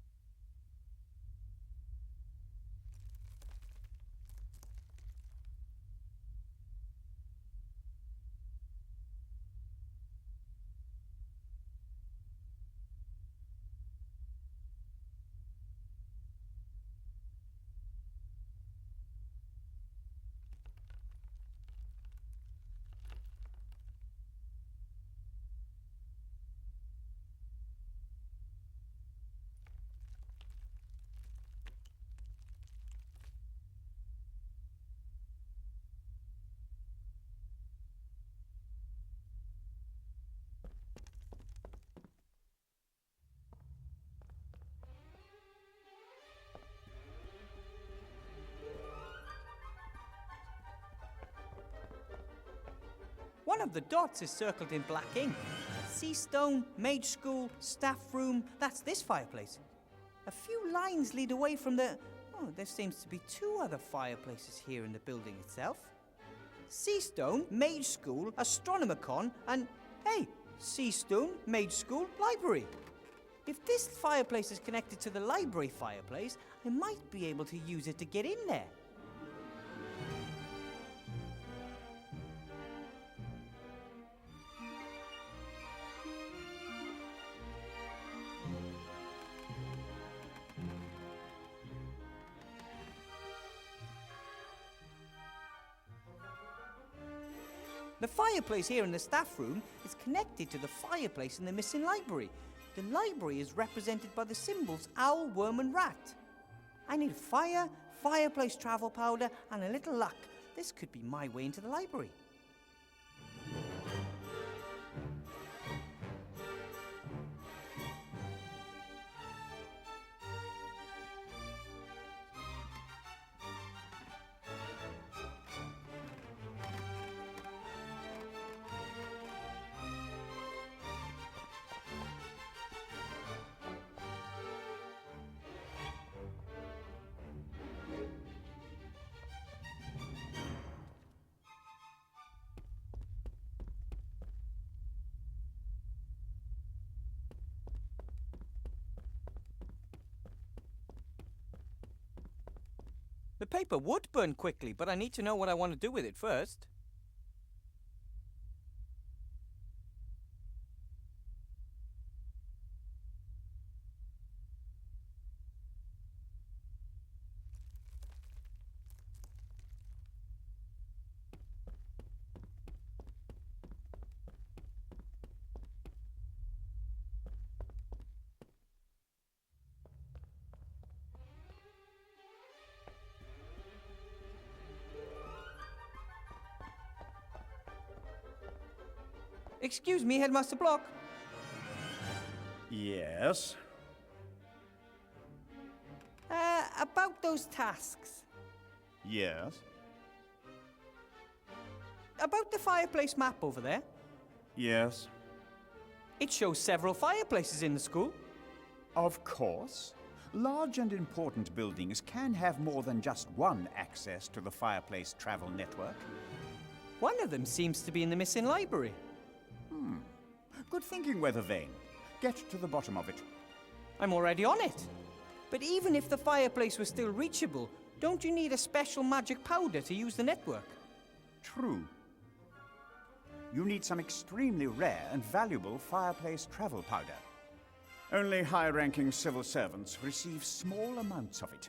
One of the dots is circled in black ink. Seastone, Mage School, Staff Room, that's this fireplace. A few lines lead away from the... Oh, there seems to be two other fireplaces here in the building itself. Seastone, Mage School, Astronomicon, and, hey, Seastone, Mage School, Library. If this fireplace is connected to the library fireplace, I might be able to use it to get in there. The fireplace here in the staff room is connected to the fireplace in the missing library. The library is represented by the symbols owl, worm and rat. I need fire, fireplace travel powder and a little luck. This could be my way into the library. The paper would burn quickly, but I need to know what I want to do with it first. Excuse me, Headmaster Block. Yes? About those tasks. Yes? About the fireplace map over there. Yes? It shows several fireplaces in the school. Of course. Large and important buildings can have more than just one access to the fireplace travel network. One of them seems to be in the missing library. Good thinking, Weathervane. Get to the bottom of it. I'm already on it. But even if the fireplace was still reachable, don't you need a special magic powder to use the network? True. You need some extremely rare and valuable fireplace travel powder. Only high-ranking civil servants receive small amounts of it.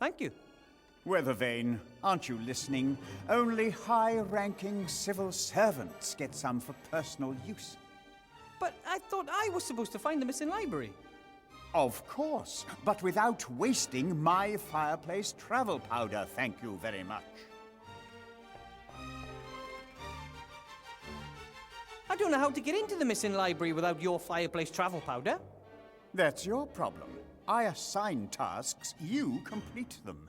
Thank you. Weathervane, aren't you listening? Only high-ranking civil servants get some for personal use. But I thought I was supposed to find the missing library. Of course, but without wasting my fireplace travel powder, thank you very much. I don't know how to get into the missing library without your fireplace travel powder. That's your problem. I assign tasks, you complete them.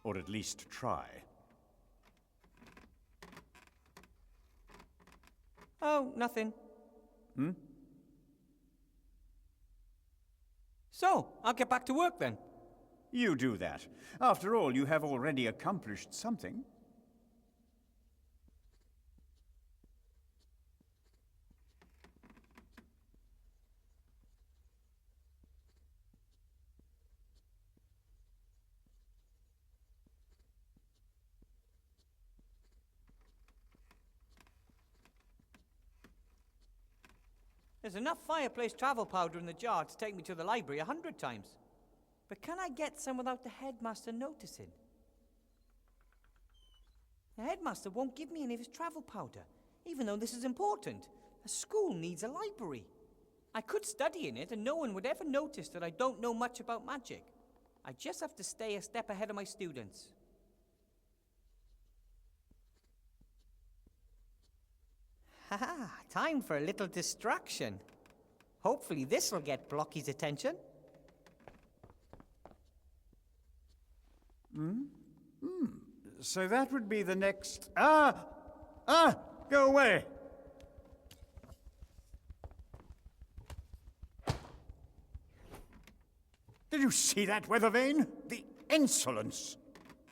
Or at least try. Oh, nothing. So, I'll get back to work then. You do that. After all, you have already accomplished something. There's enough fireplace travel powder in the jar to take me to the library 100 times. But can I get some without the headmaster noticing? The headmaster won't give me any of his travel powder, even though this is important. A school needs a library. I could study in it and no one would ever notice that I don't know much about magic. I just have to stay a step ahead of my students. Haha, time for a little distraction. Hopefully this will get Blocky's attention. So that would be the next... Go away! Did you see that, Weathervane? The insolence!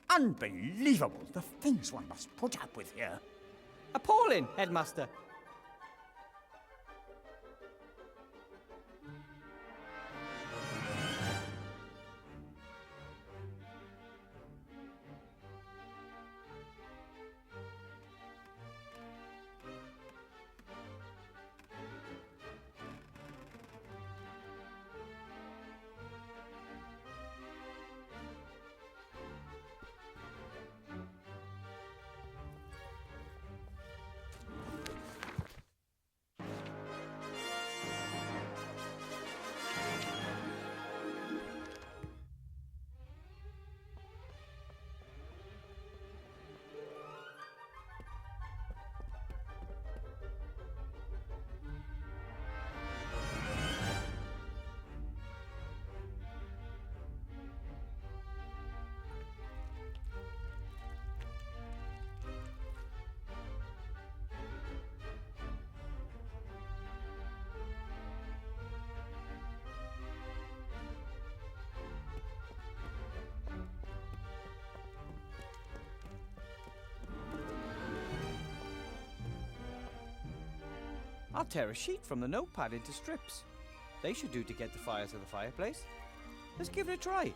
Unbelievable! The things one must put up with here. Appalling, headmaster. I'll tear a sheet from the notepad into strips. They should do to get the fire to the fireplace. Let's give it a try.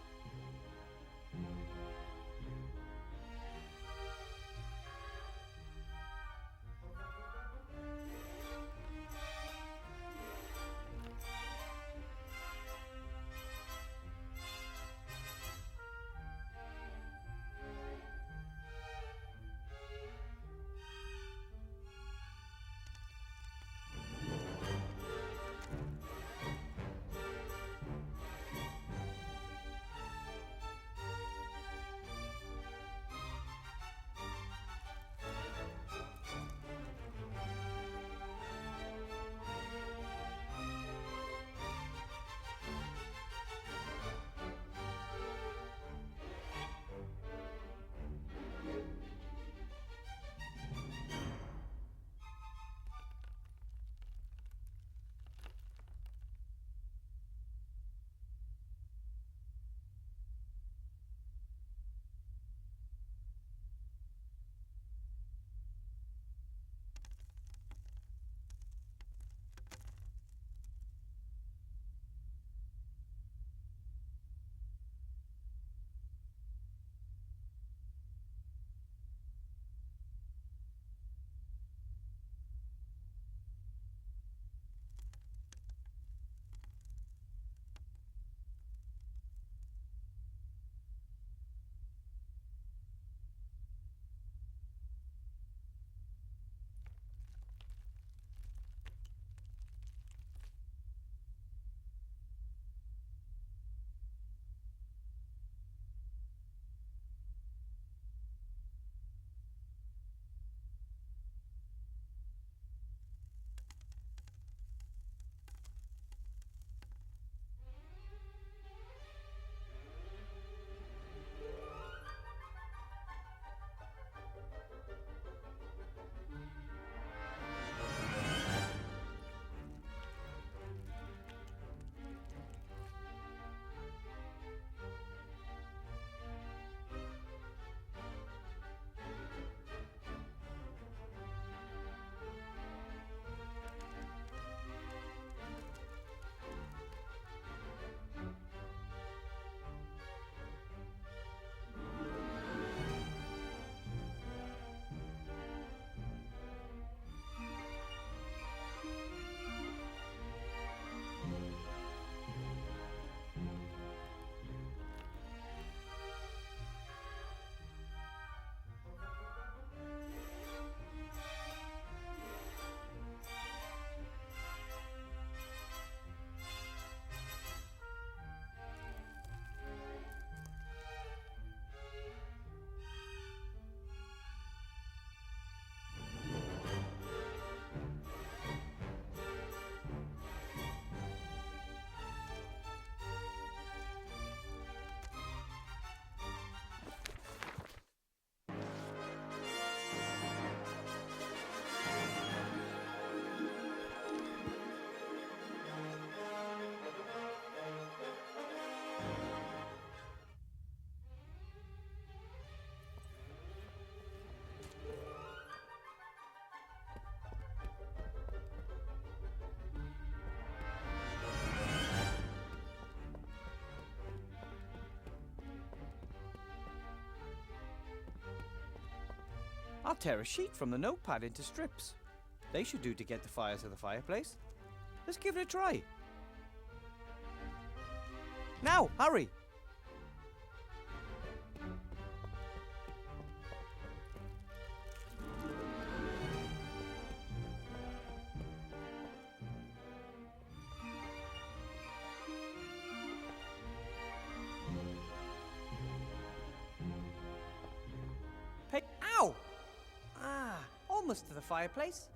tear a sheet from the notepad into strips. They should do to get the fire to the fireplace. Let's give it a try. Now, hurry! Ow! Ah, almost to the fireplace.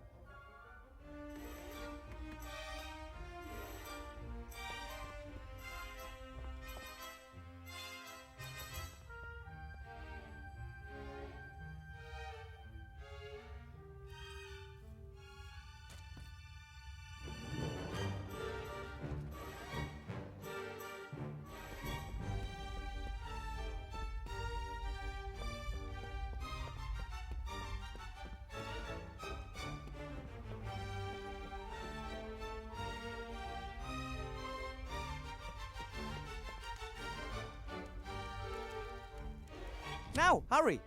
Now, hurry!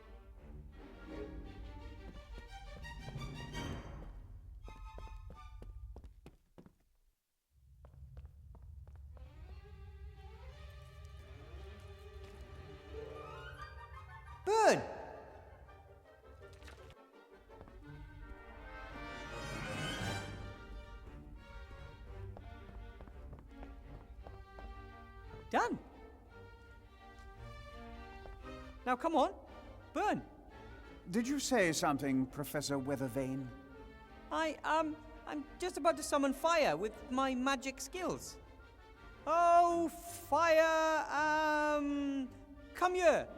Burn! Done. Now come on, burn. Did you say something, Professor Weathervane? I'm just about to summon fire with my magic skills. Oh, fire, come here.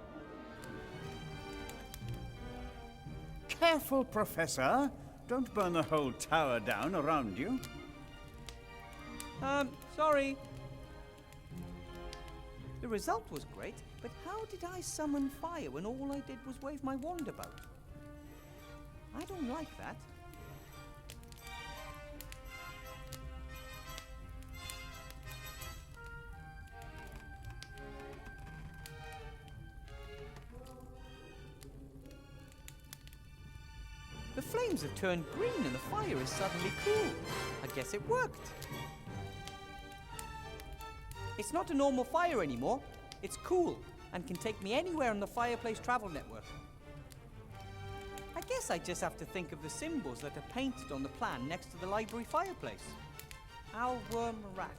Careful, Professor. Don't burn the whole tower down around you. Sorry. The result was great, but how did I summon fire when all I did was wave my wand about? I don't like that. The flames have turned green and the fire is suddenly cool. I guess it worked. It's not a normal fire anymore. It's cool and can take me anywhere on the Fireplace Travel Network. I guess I just have to think of the symbols that are painted on the plan next to the library fireplace. Owl, worm, and rat.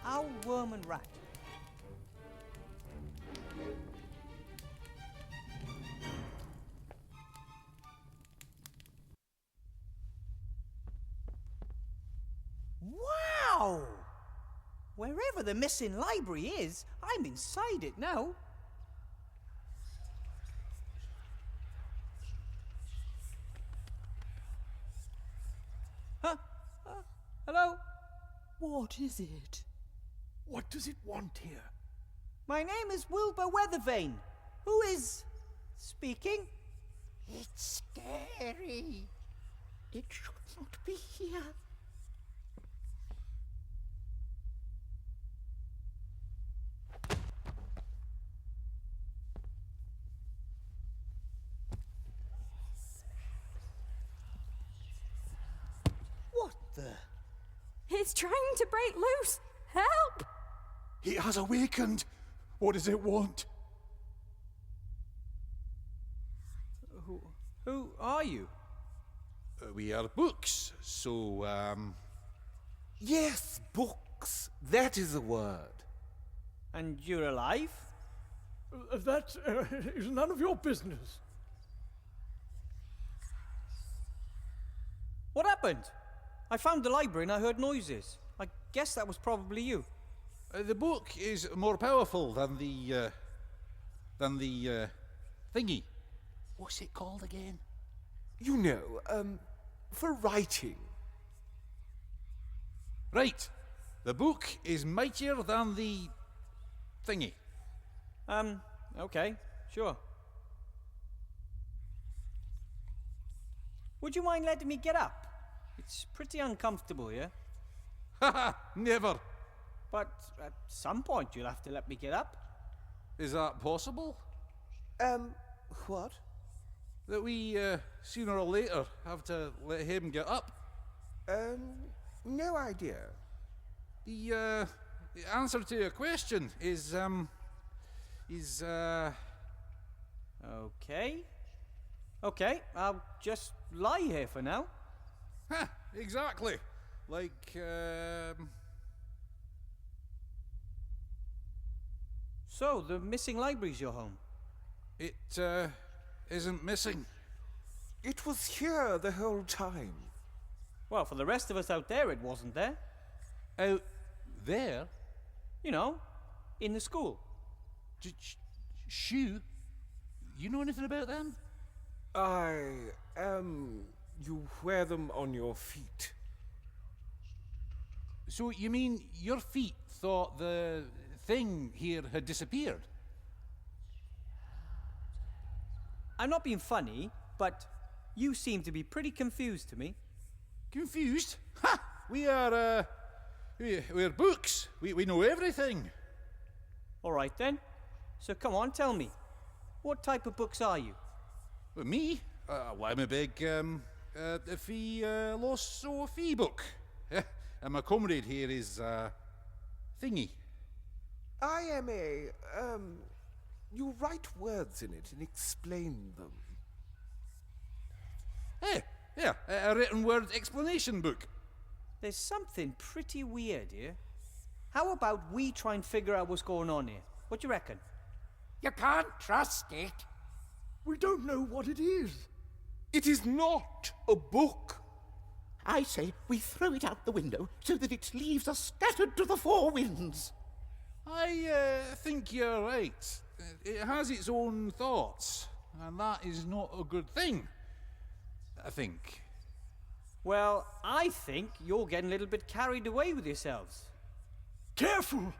Owl, worm, and rat. Wow! Wherever the missing library is, I'm inside it now. Huh? Hello? What is it? What does it want here? My name is Wilbur Weathervane. Who is speaking? It's scary. It should not be here. What the? He's trying to break loose. Help! It has awakened. What does it want? Who are you? We are books, so, Yes, books. That is the word. And you're alive? That is none of your business. What happened? I found the library and I heard noises. I guess that was probably you. The book is more powerful than the thingy. What's it called again? You know, for writing. Right. The book is mightier than the thingy. Okay, sure. Would you mind letting me get up? It's pretty uncomfortable here. Haha, never. But at some point you'll have to let me get up. Is that possible? What? that we, sooner or later, have to let him get up? No idea. The answer to your question is, Okay. Okay, I'll just lie here for now. Ha! Exactly. Like, So, the missing library's your home? it, isn't missing. It was here the whole time. Well, for the rest of us out there, it wasn't there. Out there? You know, in the school. Shoe? You know anything about them? You wear them on your feet. So you mean your feet thought the thing here had disappeared? I'm not being funny, but you seem to be pretty confused to me. Confused? Ha! We are, we're books. We know everything. All right then. So come on, tell me. What type of books are you? Well, me? Well, I'm a big, philosophy book. And my comrade here is, Thingy. I am you write words in it and explain them. Hey, yeah, a written word explanation book. There's something pretty weird here. How about we try and figure out what's going on here? What do you reckon? You can't trust it. We don't know what it is. It is not a book. I say we throw it out the window so that its leaves are scattered to the four winds. I think you're right. It has its own thoughts, and that is not a good thing, I think. Well, I think you're getting a little bit carried away with yourselves. Careful!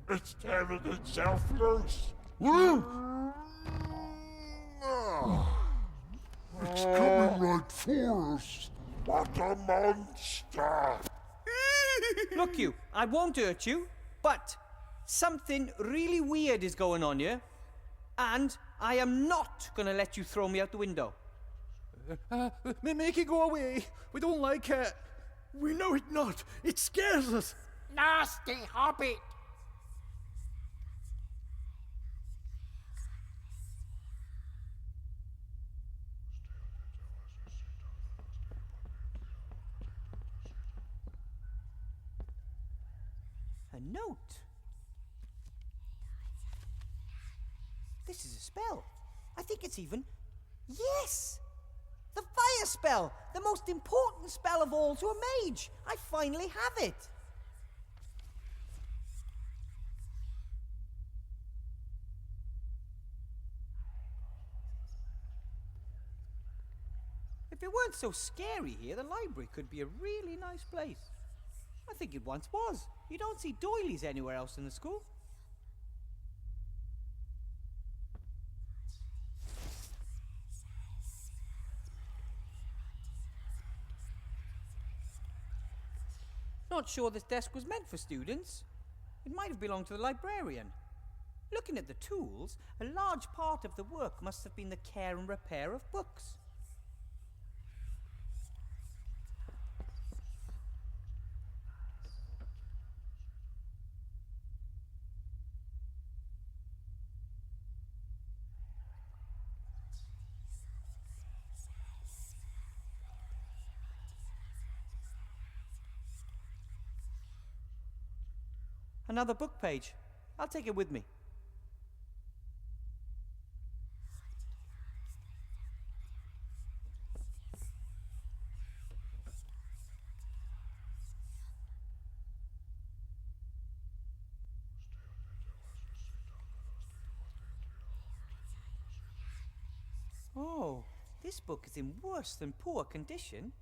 It's tearing itself loose. It's coming right for us. What a monster! Look, you, I won't hurt you, but something really weird is going on here, and I am not going to let you throw me out the window. Make it go away. We don't like it. We know it not. It scares us. Nasty hobbit! A note. This is a spell. I think it's even... Yes! The fire spell! The most important spell of all to a mage! I finally have it! If it weren't so scary here, the library could be a really nice place. I think it once was. You don't see doilies anywhere else in the school. Not sure this desk was meant for students. It might have belonged to the librarian. Looking at the tools, a large part of the work must have been the care and repair of books. Another book page. I'll take it with me. Oh, this book is in worse than poor condition.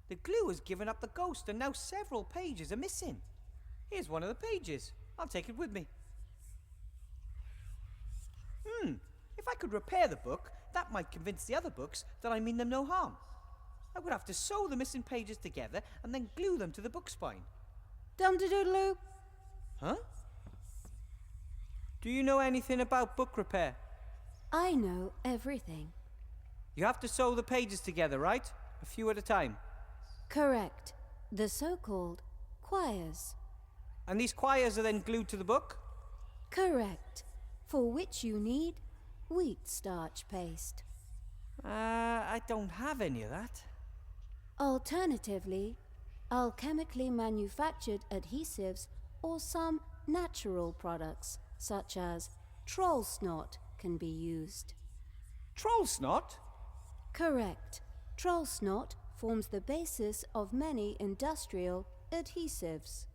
The glue has given up the ghost and now several pages are missing. Here's one of the pages. I'll take it with me. If I could repair the book, that might convince the other books that I mean them no harm. I would have to sew the missing pages together and then glue them to the book spine. Dum-de-doodle-oo. Huh? Do you know anything about book repair? I know everything. You have to sew the pages together, right? A few at a time. Correct. The so-called quires. And these quires are then glued to the book? Correct. For which you need wheat starch paste. I don't have any of that. Alternatively, alchemically manufactured adhesives or some natural products, such as troll snot, can be used. Troll snot? Correct. Troll snot forms the basis of many industrial adhesives.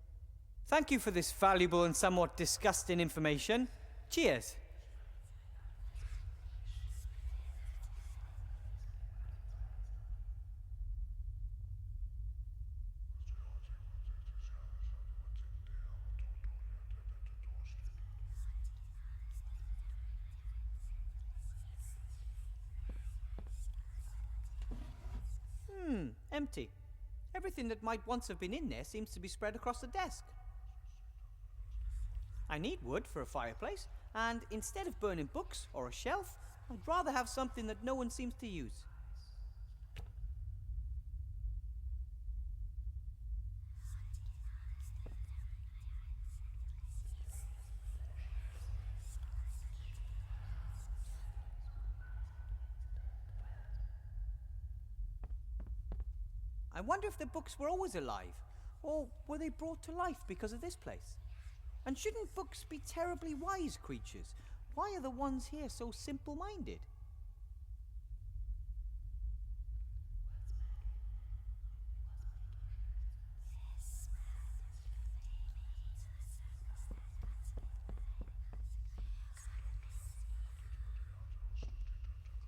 Thank you for this valuable and somewhat disgusting information. Cheers. Empty. Everything that might once have been in there seems to be spread across the desk. I need wood for a fireplace, and instead of burning books or a shelf, I'd rather have something that no one seems to use. I wonder if the books were always alive, or were they brought to life because of this place? And shouldn't books be terribly wise creatures? Why are the ones here so simple-minded?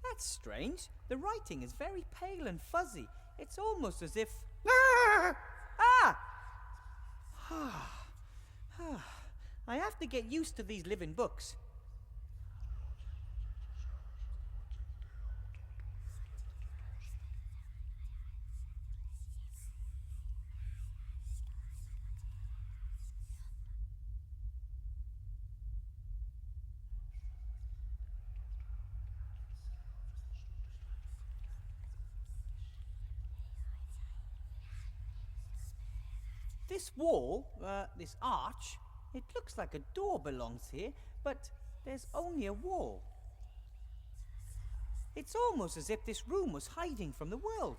That's strange. The writing is very pale and fuzzy. It's almost as if... Ah! I have to get used to these living books. This wall, this arch, it looks like a door belongs here, but there's only a wall. It's almost as if this room was hiding from the world.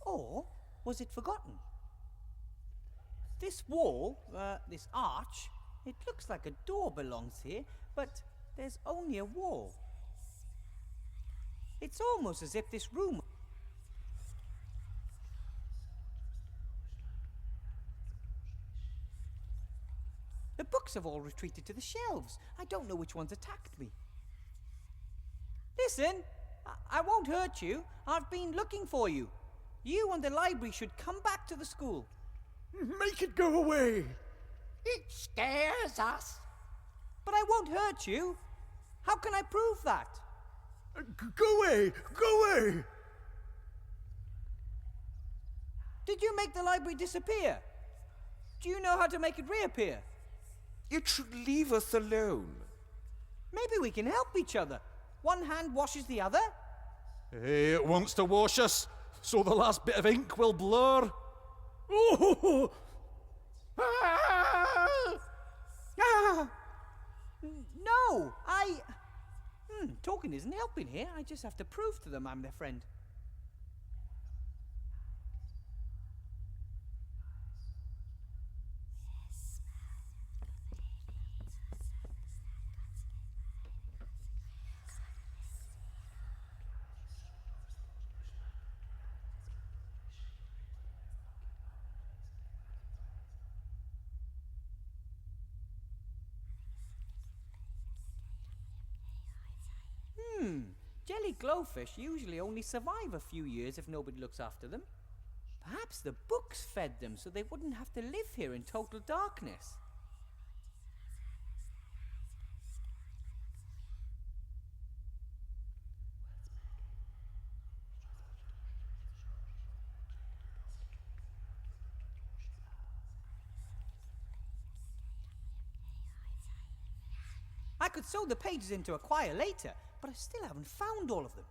Or was it forgotten? This wall, this arch, it looks like a door belongs here, but there's only a wall. It's almost as if this room... The books have all retreated to the shelves. I don't know which ones attacked me. Listen, I won't hurt you. I've been looking for you. You and the library should come back to the school. Make it go away. It scares us. But I won't hurt you. How can I prove that? Go away! Go away! Did you make the library disappear? Do you know how to make it reappear? It should leave us alone. Maybe we can help each other. One hand washes the other. It wants to wash us, so the last bit of ink will blur. Oh! No, talking isn't helping here. I just have to prove to them I'm their friend. Jelly glowfish usually only survive a few years if nobody looks after them. Perhaps the books fed them so they wouldn't have to live here in total darkness. I could sew the pages into a quire later, but I still haven't found all of them.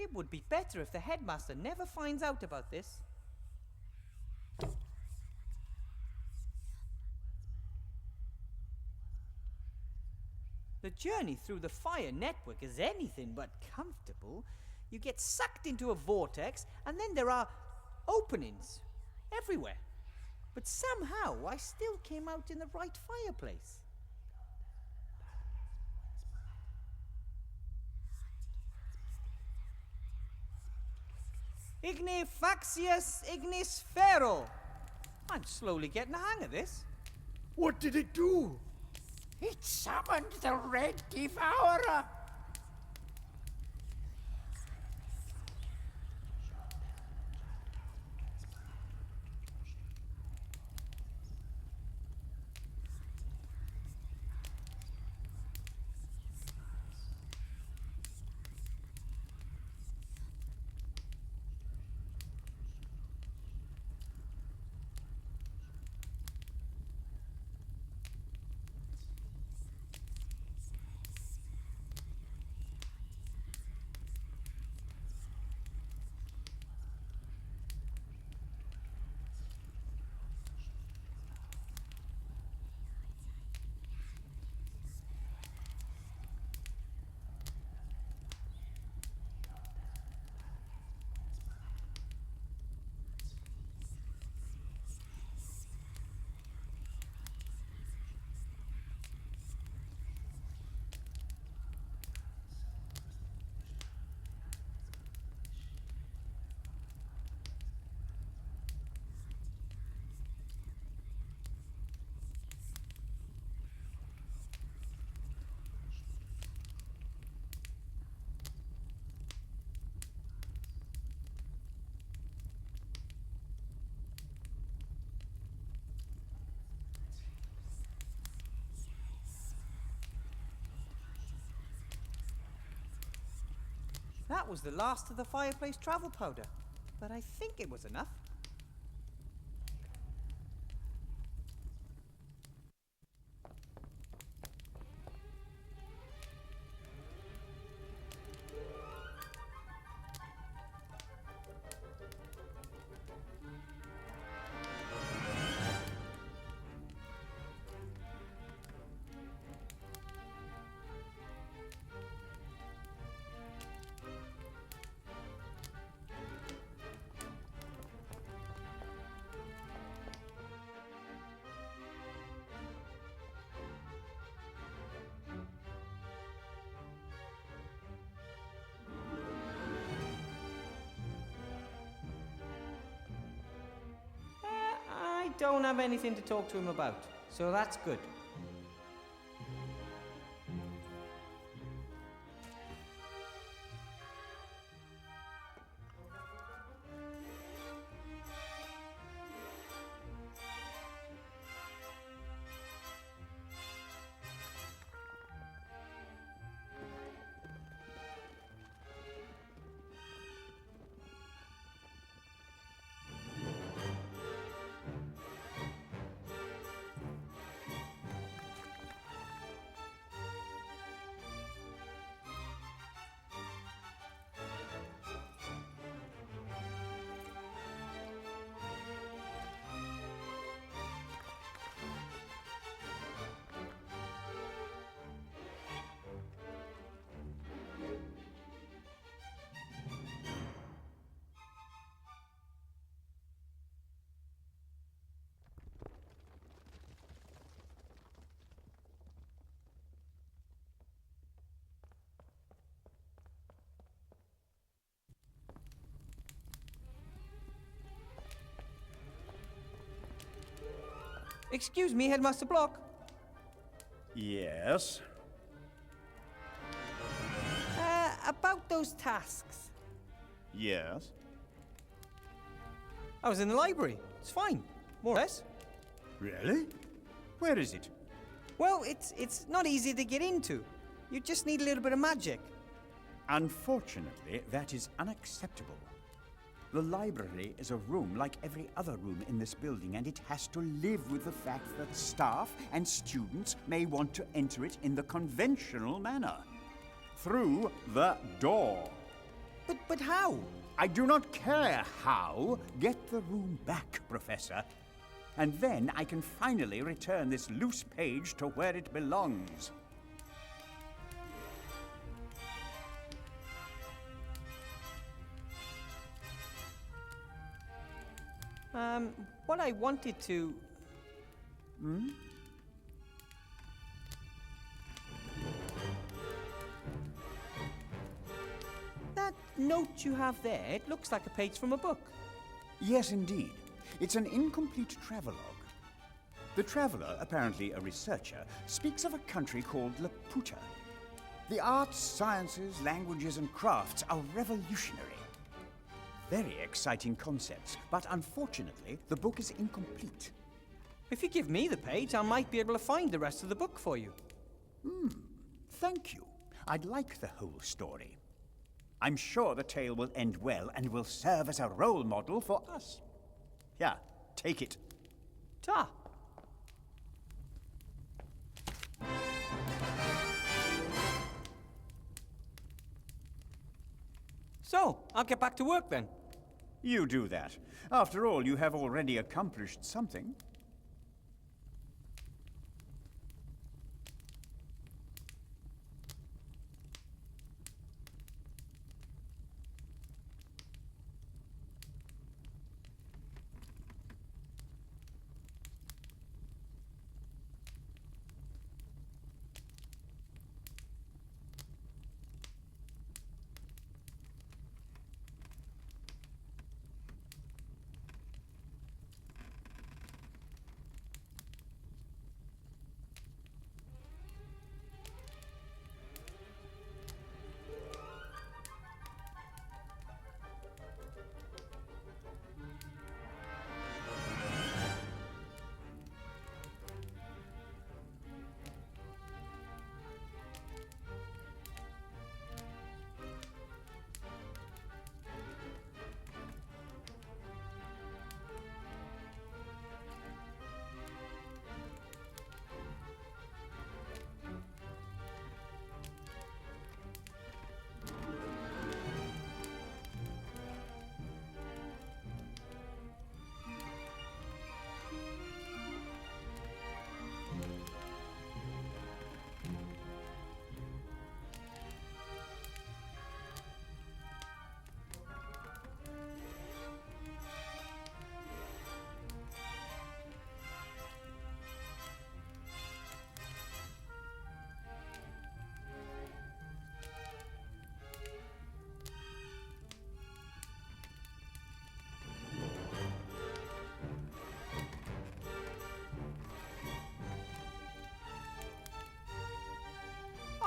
It would be better if the headmaster never finds out about this. The journey through the fire network is anything but comfortable. You get sucked into a vortex, and then there are openings everywhere. But somehow I still came out in the right fireplace. Igni faxius ignis ferro. I'm slowly getting the hang of this. What did it do? It summoned the Red Devourer. That was the last of the fireplace travel powder, but I think it was enough. I don't have anything to talk to him about, so that's good. Excuse me, Headmaster Block. Yes? About those tasks. Yes? I was in the library. It's fine, more or less. Really? Where is it? Well, it's not easy to get into. You just need a little bit of magic. Unfortunately, that is unacceptable. The library is a room like every other room in this building, and it has to live with the fact that staff and students may want to enter it in the conventional manner. Through the door. But how? I do not care how. Get the room back, Professor. And then I can finally return this loose page to where it belongs. What I wanted to... That note you have there, it looks like a page from a book. Yes, indeed. It's an incomplete travelogue. The traveler, apparently a researcher, speaks of a country called Laputa. The arts, sciences, languages, and crafts are revolutionary. Very exciting concepts, but unfortunately, the book is incomplete. If you give me the page, I might be able to find the rest of the book for you. Thank you. I'd like the whole story. I'm sure the tale will end well and will serve as a role model for us. Here, take it. Ta! So, I'll get back to work then. You do that. After all, you have already accomplished something.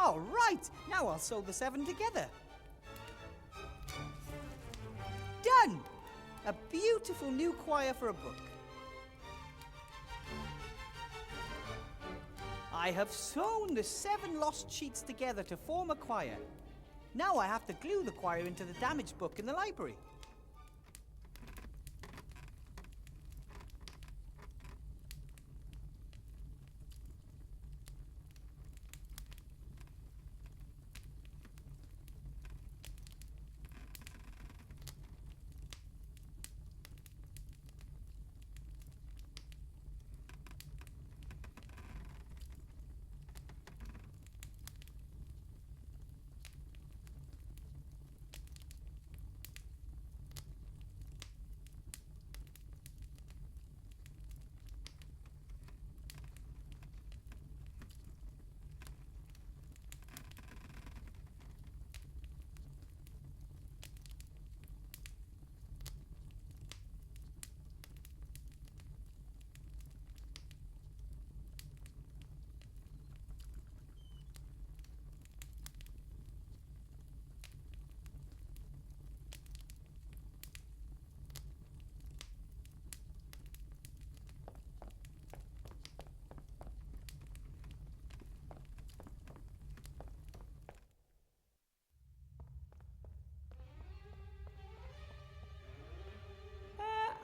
All right, now I'll sew the 7 together. Done! A beautiful new choir for a book. I have sewn the 7 lost sheets together to form a choir. Now I have to glue the choir into the damaged book in the library.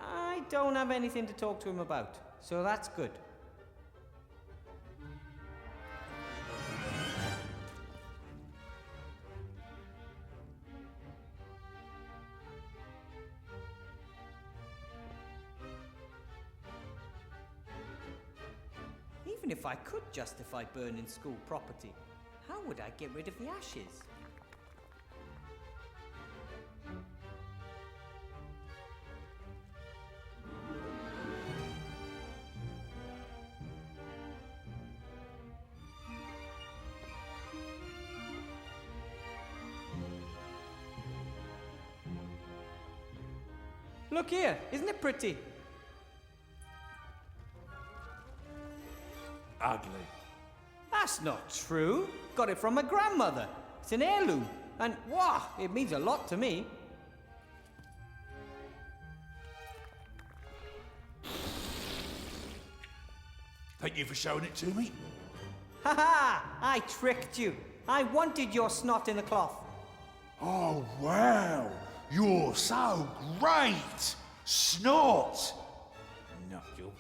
I don't have anything to talk to him about, so that's good. Even if I could justify burning school property, how would I get rid of the ashes? Look here, isn't it pretty? Ugly. That's not true. Got it from my grandmother. It's an heirloom. And, wow, it means a lot to me. Thank you for showing it to me. Ha ha! I tricked you. I wanted your snot in the cloth. Oh, wow. You're so great. Snort. Knuckle.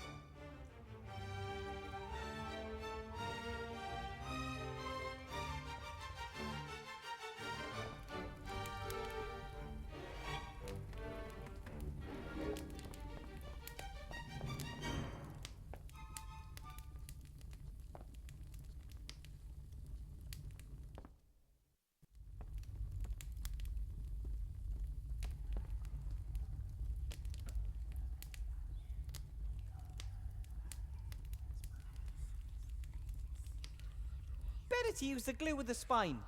Better to use the glue with the spine.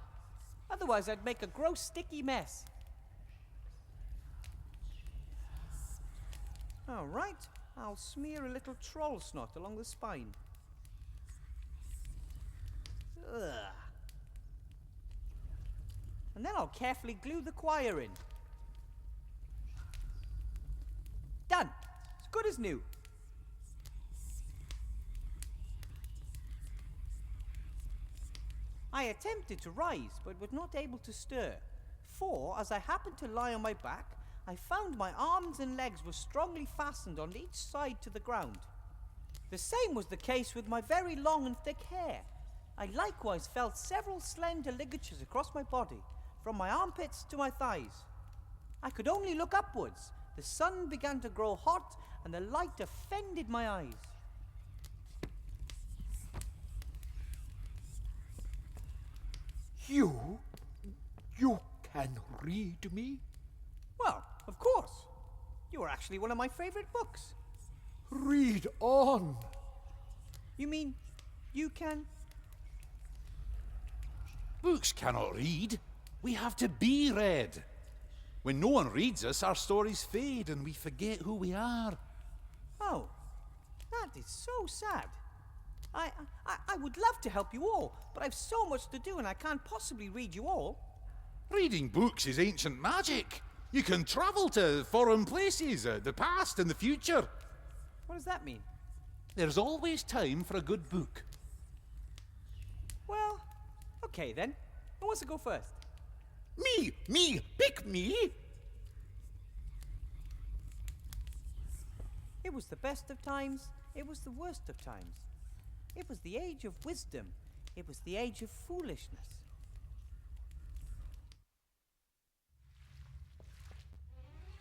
Otherwise, I'd make a gross, sticky mess. All right, I'll smear a little troll snot along the spine. Ugh. And then I'll carefully glue the choir in. Done. As good as new. I attempted to rise, but was not able to stir, for, as I happened to lie on my back, I found my arms and legs were strongly fastened on each side to the ground. The same was the case with my very long and thick hair. I likewise felt several slender ligatures across my body, from my armpits to my thighs. I could only look upwards. The sun began to grow hot, and the light offended my eyes. You can read me? Well, of course. You are actually one of my favorite books. Read on. You mean you can? Books cannot read. We have to be read. When no one reads us, our stories fade and we forget who we are. Oh, that is so sad. I would love to help you all, but I've so much to do and I can't possibly read you all. Reading books is ancient magic. You can travel to foreign places, the past and the future. What does that mean? There's always time for a good book. Well, okay then. Who wants to go first? Me, pick me. It was the best of times, it was the worst of times. It was the age of wisdom, it was the age of foolishness.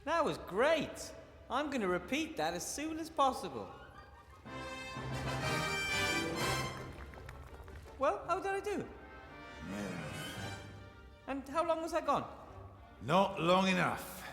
That was great! I'm going to repeat that as soon as possible. Well, how did I do? And how long was I gone? Not long enough.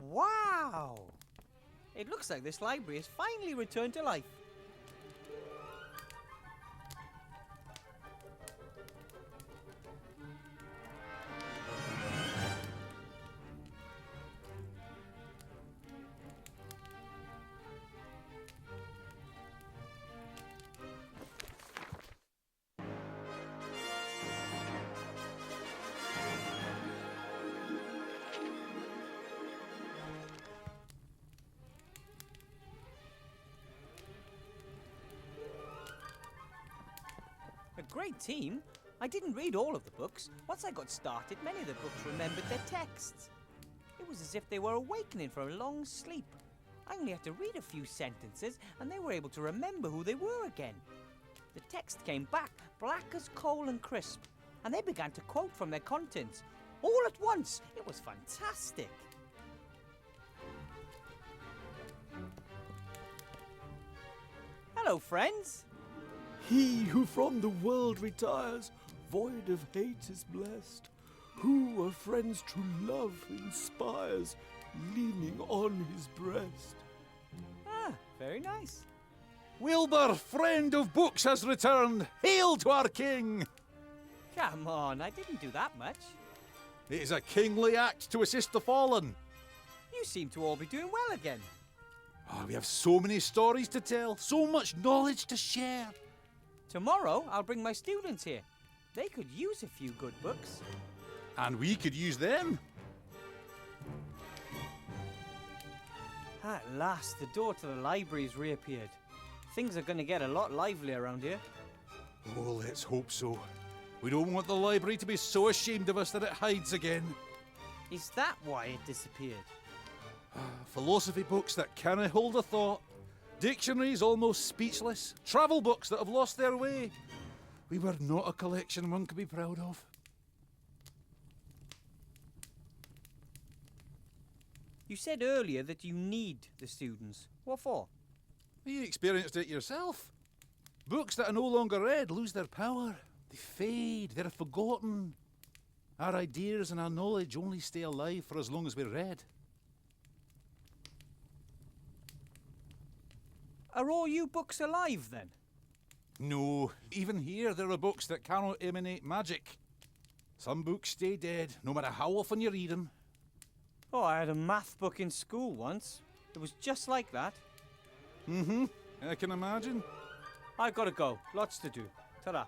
Wow! It looks like this library has finally returned to life. A great team. I didn't read all of the books. Once I got started, many of the books remembered their texts. It was as if they were awakening from a long sleep. I only had to read a few sentences and they were able to remember who they were again. The text came back black as coal and crisp, and they began to quote from their contents. All at once. It was fantastic. Hello, friends. He who from the world retires, void of hate is blessed. Who a friend's true love inspires, leaning on his breast. Ah, very nice. Wilbur, friend of books, has returned. Hail to our king! Come on, I didn't do that much. It is a kingly act to assist the fallen. You seem to all be doing well again. Oh, we have so many stories to tell, so much knowledge to share. Tomorrow, I'll bring my students here. They could use a few good books. And we could use them. At last, the door to the library has reappeared. Things are going to get a lot livelier around here. Oh, let's hope so. We don't want the library to be so ashamed of us that it hides again. Is that why it disappeared? Philosophy books that can't hold a thought. Dictionaries almost speechless. Travel books that have lost their way. We were not a collection one could be proud of. You said earlier that you need the students. What for? You experienced it yourself. Books that are no longer read lose their power. They fade. They're forgotten. Our ideas and our knowledge only stay alive for as long as we're read. Are all you books alive, then? No, even here there are books that cannot emanate magic. Some books stay dead, no matter how often you read them. Oh, I had a math book in school once. It was just like that. I can imagine. I've got to go. Lots to do. Ta-da.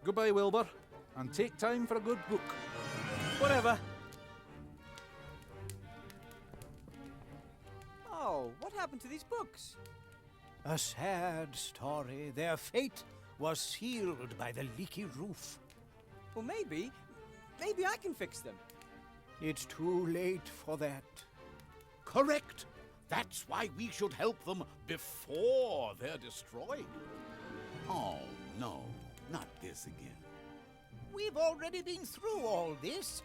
Goodbye, Wilbur, and take time for a good book. Whatever. Oh, what happened to these books? A sad story. Their fate was sealed by the leaky roof. Well, maybe I can fix them. It's too late for that. Correct. That's why we should help them before they're destroyed. Oh, no, not this again. We've already been through all this.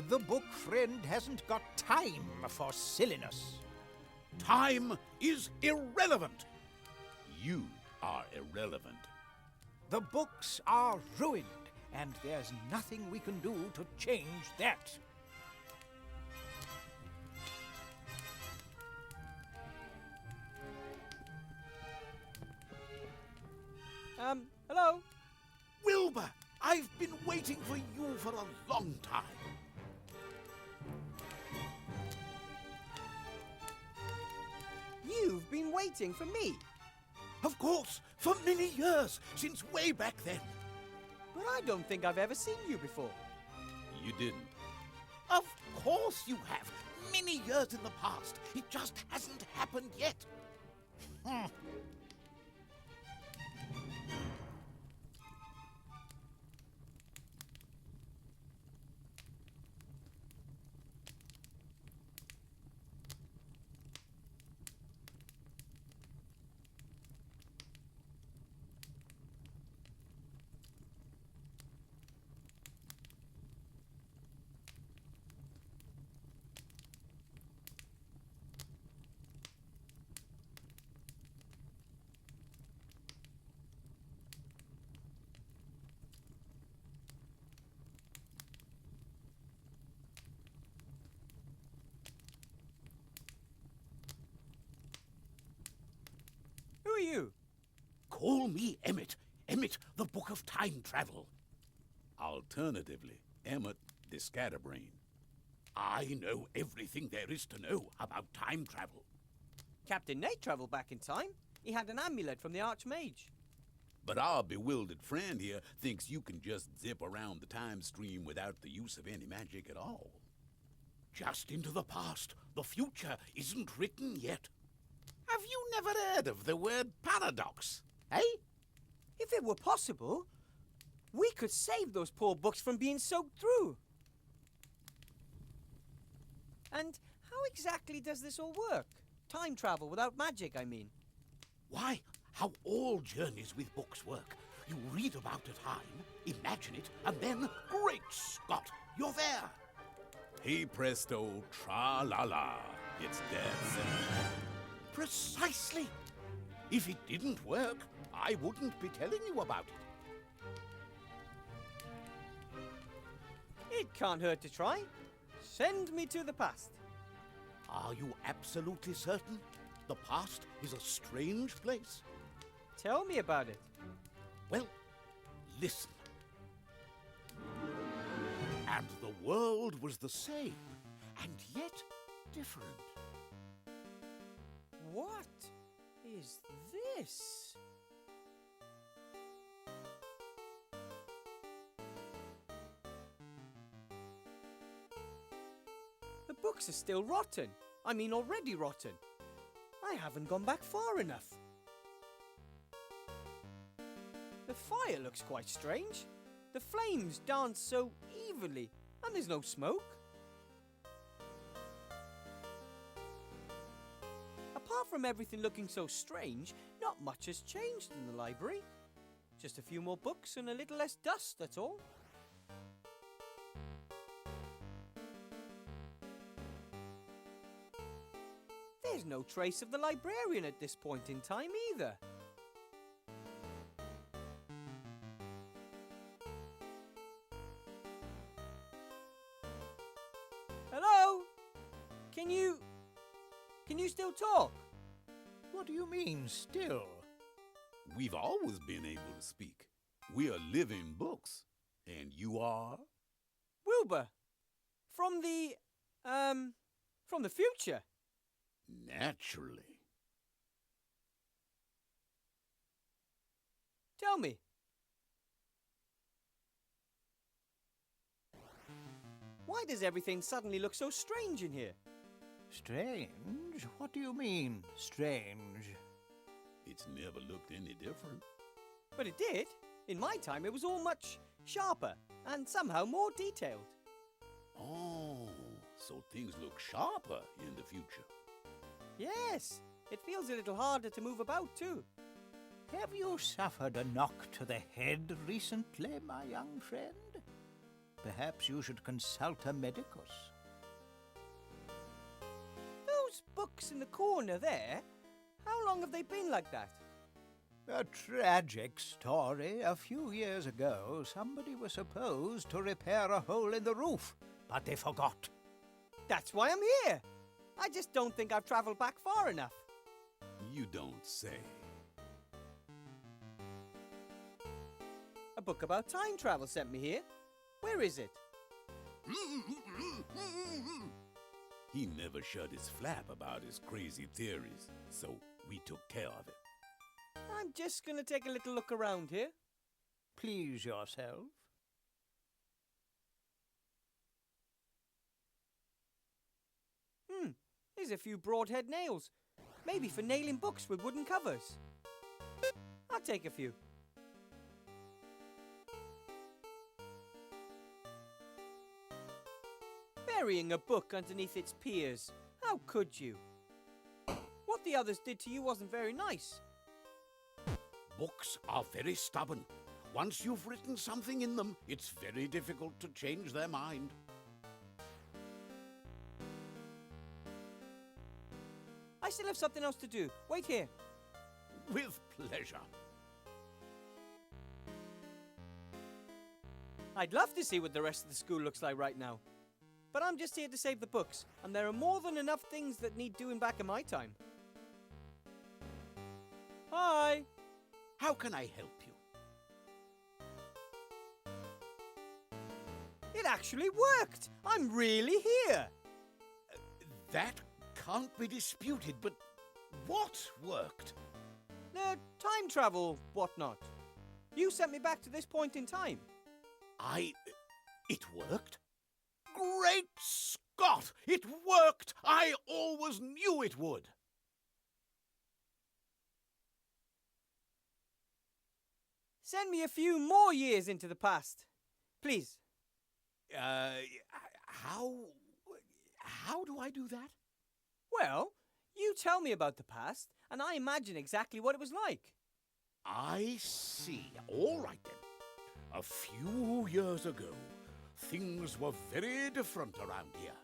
The book friend hasn't got time for silliness. Time is irrelevant. You are irrelevant. The books are ruined, and there's nothing we can do to change that. Hello? Wilbur, I've been waiting for you for a long time. You've been waiting for me. Of course, for many years, since way back then. But I don't think I've ever seen you before. You didn't. Of course you have. Many years in the past. It just hasn't happened yet. Call me Emmett. Emmett, the Book of Time Travel. Alternatively, Emmett the Scatterbrain. I know everything there is to know about time travel. Captain Nate travelled back in time. He had an amulet from the Archmage. But our bewildered friend here thinks you can just zip around the time stream without the use of any magic at all. Just into the past. The future isn't written yet. Have you never heard of the word paradox, eh? If it were possible, we could save those poor books from being soaked through. And how exactly does this all work? Time travel without magic, I mean. Why, how all journeys with books work. You read about a time, imagine it, and then, great Scott, you're there. Hey presto, tra-la-la. It's that simple. Precisely. If it didn't work, I wouldn't be telling you about it. It can't hurt to try. Send me to the past. Are you absolutely certain? The past is a strange place. Tell me about it. Well, listen. And the world was the same, and yet different. What is this? The books are still rotten. I mean, already rotten. I haven't gone back far enough. The fire looks quite strange. The flames dance so evenly, and there's no smoke. Apart from everything looking so strange, not much has changed in the library. Just a few more books and a little less dust, that's all. There's no trace of the librarian at this point in time either. Hello? Can you still talk? What do you mean, still? We've always been able to speak. We are living books. And you are? Wilbur. From the future. Naturally. Tell me. Why does everything suddenly look so strange in here? Strange? What do you mean, strange? It's never looked any different. But it did. In my time, it was all much sharper and somehow more detailed. Oh, so things look sharper in the future. Yes, it feels a little harder to move about too. Have you suffered a knock to the head recently, my young friend? Perhaps you should consult a medicus. Those books in the corner there, how long have they been like that? A tragic story. A few years ago, somebody was supposed to repair a hole in the roof, but they forgot. That's why I'm here. I just don't think I've travelled back far enough. You don't say. A book about time travel sent me here. Where is it? He never shut his flap about his crazy theories, so we took care of it. I'm just going to take a little look around here. Please yourself. There's a few broadhead nails. Maybe for nailing books with wooden covers. I'll take a few. Burying a book underneath its piers. How could you? What the others did to you wasn't very nice. Books are very stubborn. Once you've written something in them, it's very difficult to change their mind. I still have something else to do. Wait here. With pleasure. I'd love to see what the rest of the school looks like right now. But I'm just here to save the books, and there are more than enough things that need doing back in my time. Hi! How can I help you? It actually worked! I'm really here! That can't be disputed, but what worked? The time travel, whatnot. You sent me back to this point in time. It worked? Great Scott! It worked! I always knew it would! Send me a few more years into the past. Please. How do I do that? Well, you tell me about the past, and I imagine exactly what it was like. I see. All right then. A few years ago, things were very different around here.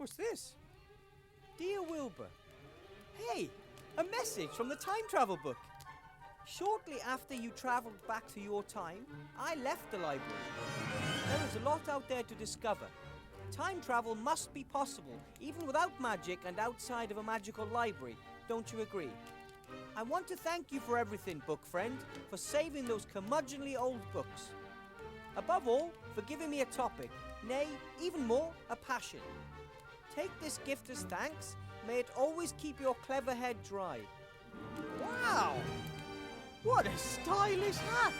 What's this? Dear Wilbur. Hey, a message from the time travel book. Shortly after you travelled back to your time, I left the library. There is a lot out there to discover. Time travel must be possible, even without magic and outside of a magical library. Don't you agree? I want to thank you for everything, book friend, for saving those curmudgeonly old books. Above all, for giving me a topic, nay, even more, a passion. Take this gift as thanks. May it always keep your clever head dry. Wow! What a stylish hat!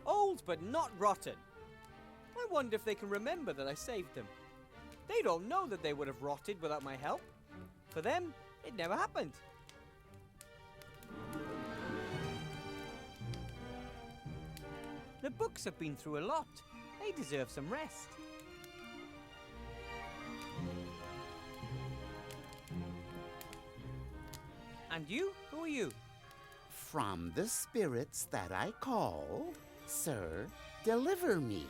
Old but not rotten. I wonder if they can remember that I saved them. They don't know that they would have rotted without my help. For them, it never happened. The books have been through a lot. They deserve some rest. And you? Who are you? From the spirits that I call, sir, deliver me.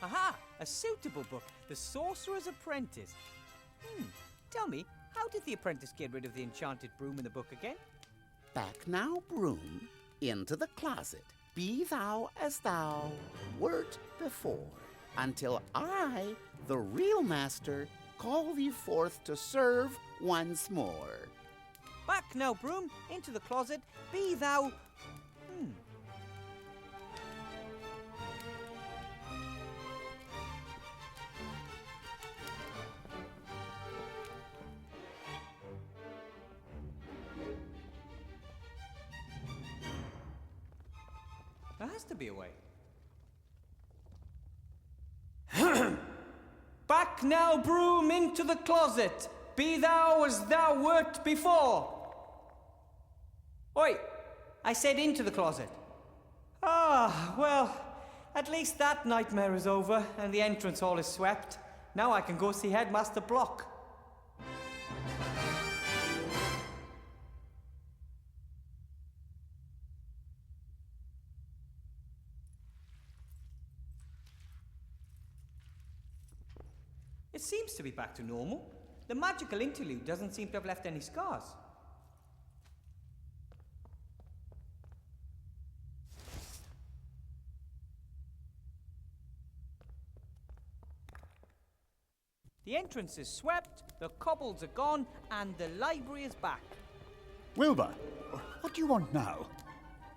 Aha! A suitable book. The Sorcerer's Apprentice. Tell me, how did the apprentice get rid of the enchanted broom in the book again? Back now, broom, into the closet. Be thou as thou wert before, until I, the real master, call thee forth to serve once more. Back now, broom, into the closet. Be thou... There has to be a way. Back now, broom, into the closet. Be thou as thou wert before. Oi, I said into the closet. Ah, well, at least that nightmare is over and the entrance hall is swept. Now I can go see Headmaster Block. It seems to be back to normal. The magical interlude doesn't seem to have left any scars. The entrance is swept, the cobbles are gone, and the library is back. Wilbur, what do you want now?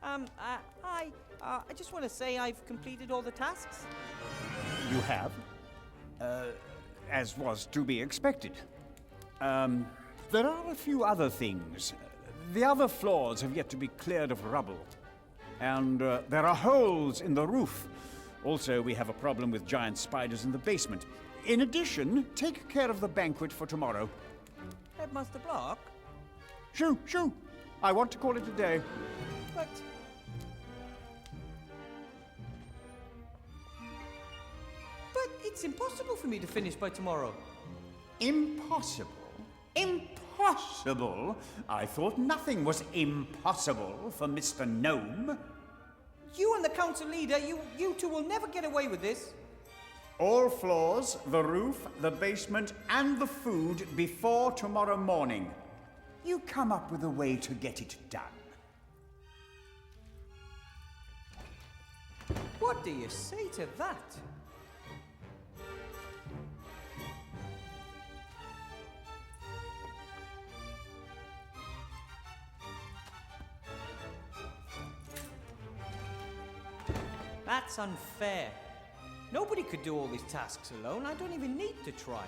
I just want to say I've completed all the tasks. You have? As was to be expected. There are a few other things. The other floors have yet to be cleared of rubble. And there are holes in the roof. Also, we have a problem with giant spiders in the basement. In addition, take care of the banquet for tomorrow. Headmaster Block? Shoo, shoo! I want to call it a day. But... it's impossible for me to finish by tomorrow. Impossible? Impossible? I thought nothing was impossible for Mr. Gnome. You and the council leader, you two will never get away with this. All floors, the roof, the basement, and the food before tomorrow morning. You come up with a way to get it done. What do you say to that? That's unfair. Nobody could do all these tasks alone. I don't even need to try.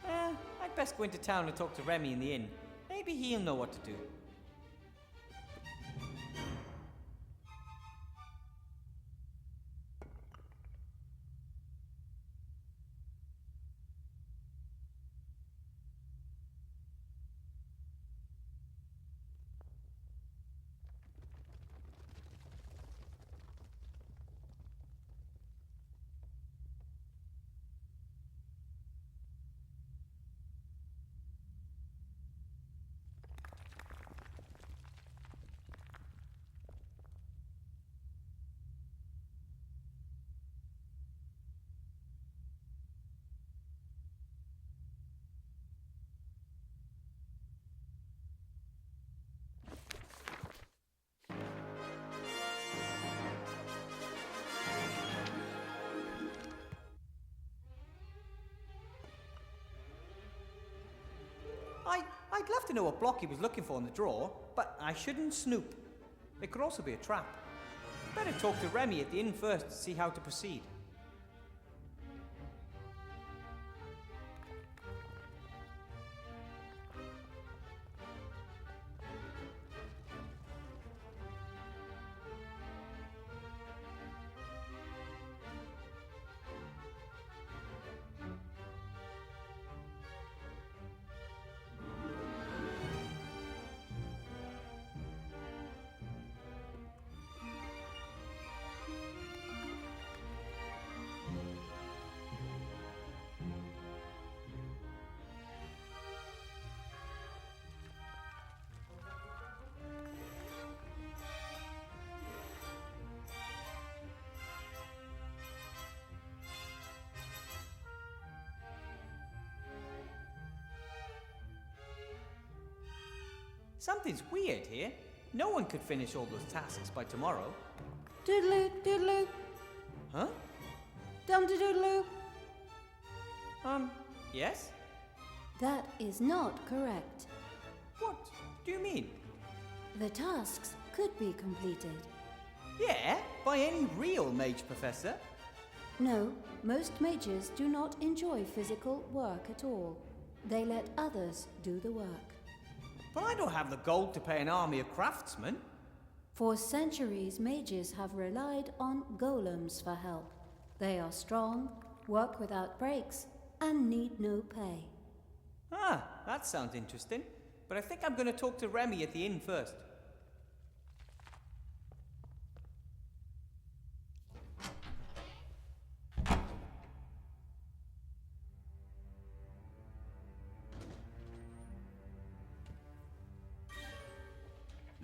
I'd best go into town and talk to Remy in the inn. Maybe he'll know what to do. I'd love to know what block he was looking for in the drawer, but I shouldn't snoop. It could also be a trap. Better talk to Remy at the inn first to see how to proceed. Something's weird here. No one could finish all those tasks by tomorrow. Doodaloo, doodaloo. Huh? Dum-de-doodaloo. Yes? That is not correct. What do you mean? The tasks could be completed. Yeah, by any real mage professor. No, most mages do not enjoy physical work at all. They let others do the work. But I don't have the gold to pay an army of craftsmen. For centuries, mages have relied on golems for help. They are strong, work without breaks, and need no pay. Ah, that sounds interesting. But I think I'm going to talk to Remy at the inn first.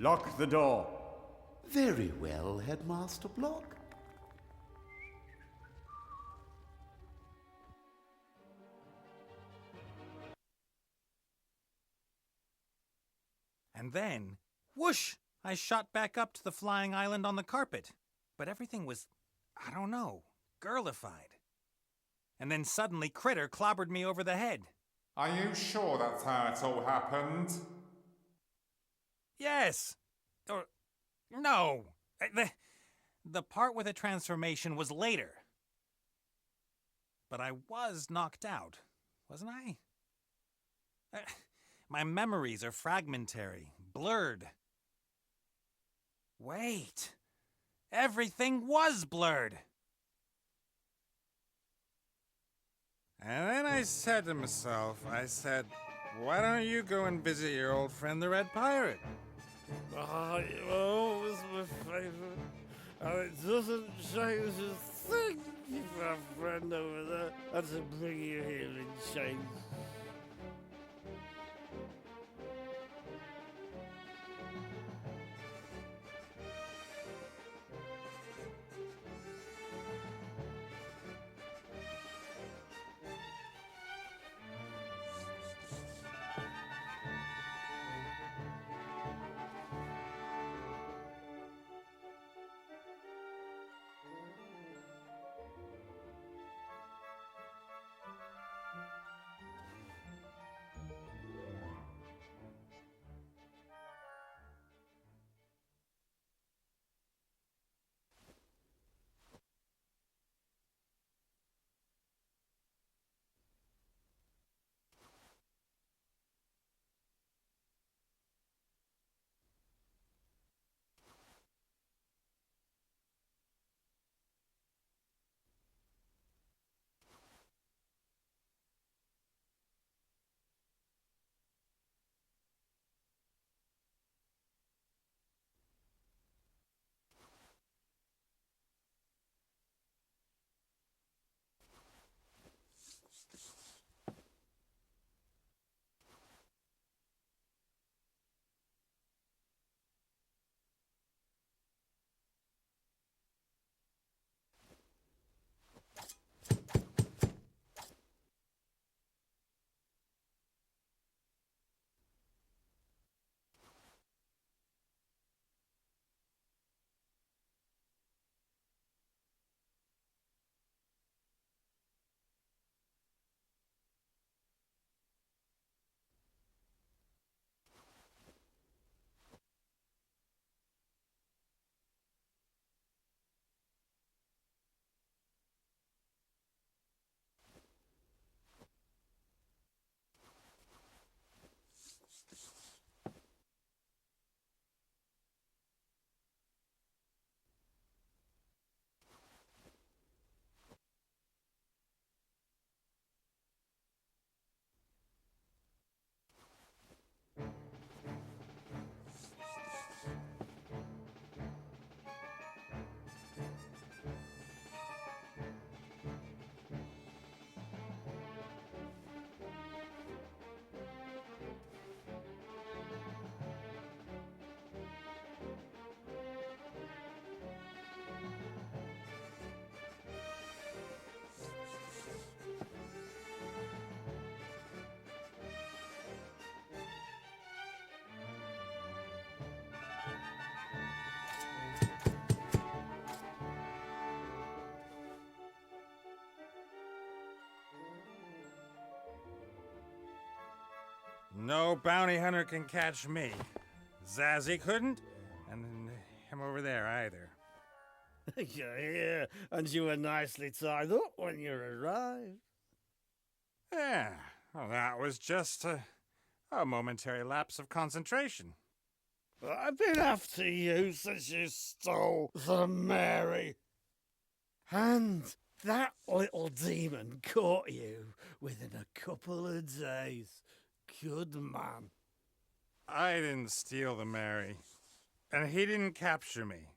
Lock the door. Very well, Headmaster Block. And then, whoosh, I shot back up to the flying island on the carpet. But everything was, I don't know, girlified. And then suddenly Critter clobbered me over the head. Are you sure that's how it all happened? Yes. Or, no. The part with the transformation was later. But I was knocked out, wasn't I? My memories are fragmentary, blurred. Wait. Everything was blurred. And then I said to myself, why don't you go and visit your old friend the Red Pirate? Oh, you always my favorite. And it doesn't change a thing if our friend over there had to bring you here in chains. No bounty hunter can catch me. Zazzy couldn't, and him over there either. Yeah, and you were nicely tied up when you arrived. Yeah, well, that was just a momentary lapse of concentration. I've been after you since you stole the Mary. And that little demon caught you within a couple of days. Good man. I didn't steal the Mary, and he didn't capture me.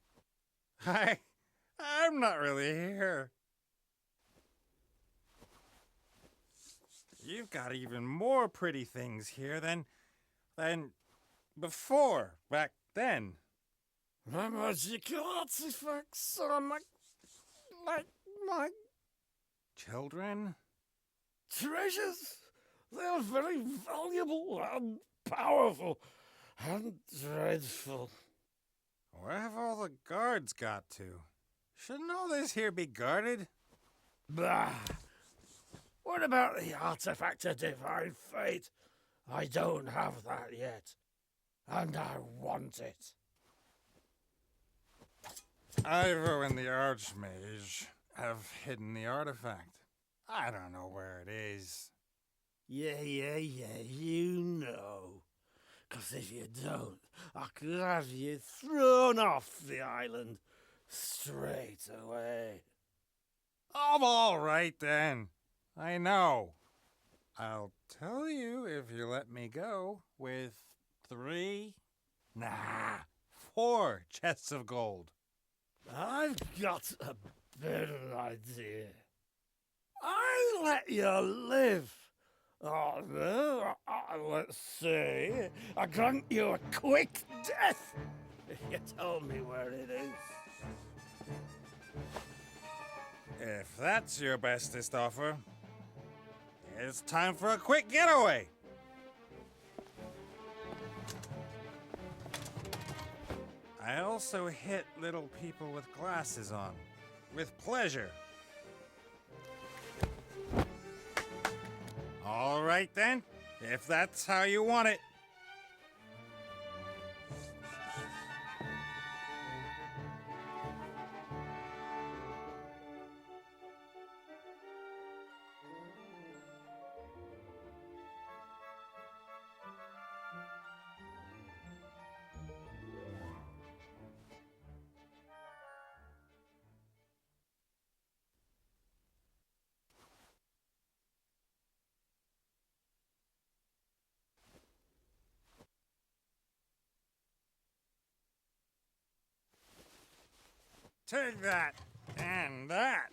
I'm not really here. You've got even more pretty things here than before, back then. My magical artifacts are like my children? Treasures. They are very valuable and powerful, and dreadful. Where have all the guards got to? Shouldn't all this here be guarded? Bah! What about the artifact of divine fate? I don't have that yet, and I want it. Ivo and the Archmage have hidden the artifact. I don't know where it is. Yeah, you know. 'Cause if you don't, I could have you thrown off the island straight away. I'm all right then. I know. I'll tell you if you let me go with 4 chests of gold. I've got a better idea. I let you live. Oh, no, let's say I grant you a quick death if you tell me where it is. If that's your bestest offer, it's time for a quick getaway. I also hit little people with glasses on, with pleasure. All right then, if that's how you want it. Take that, and that.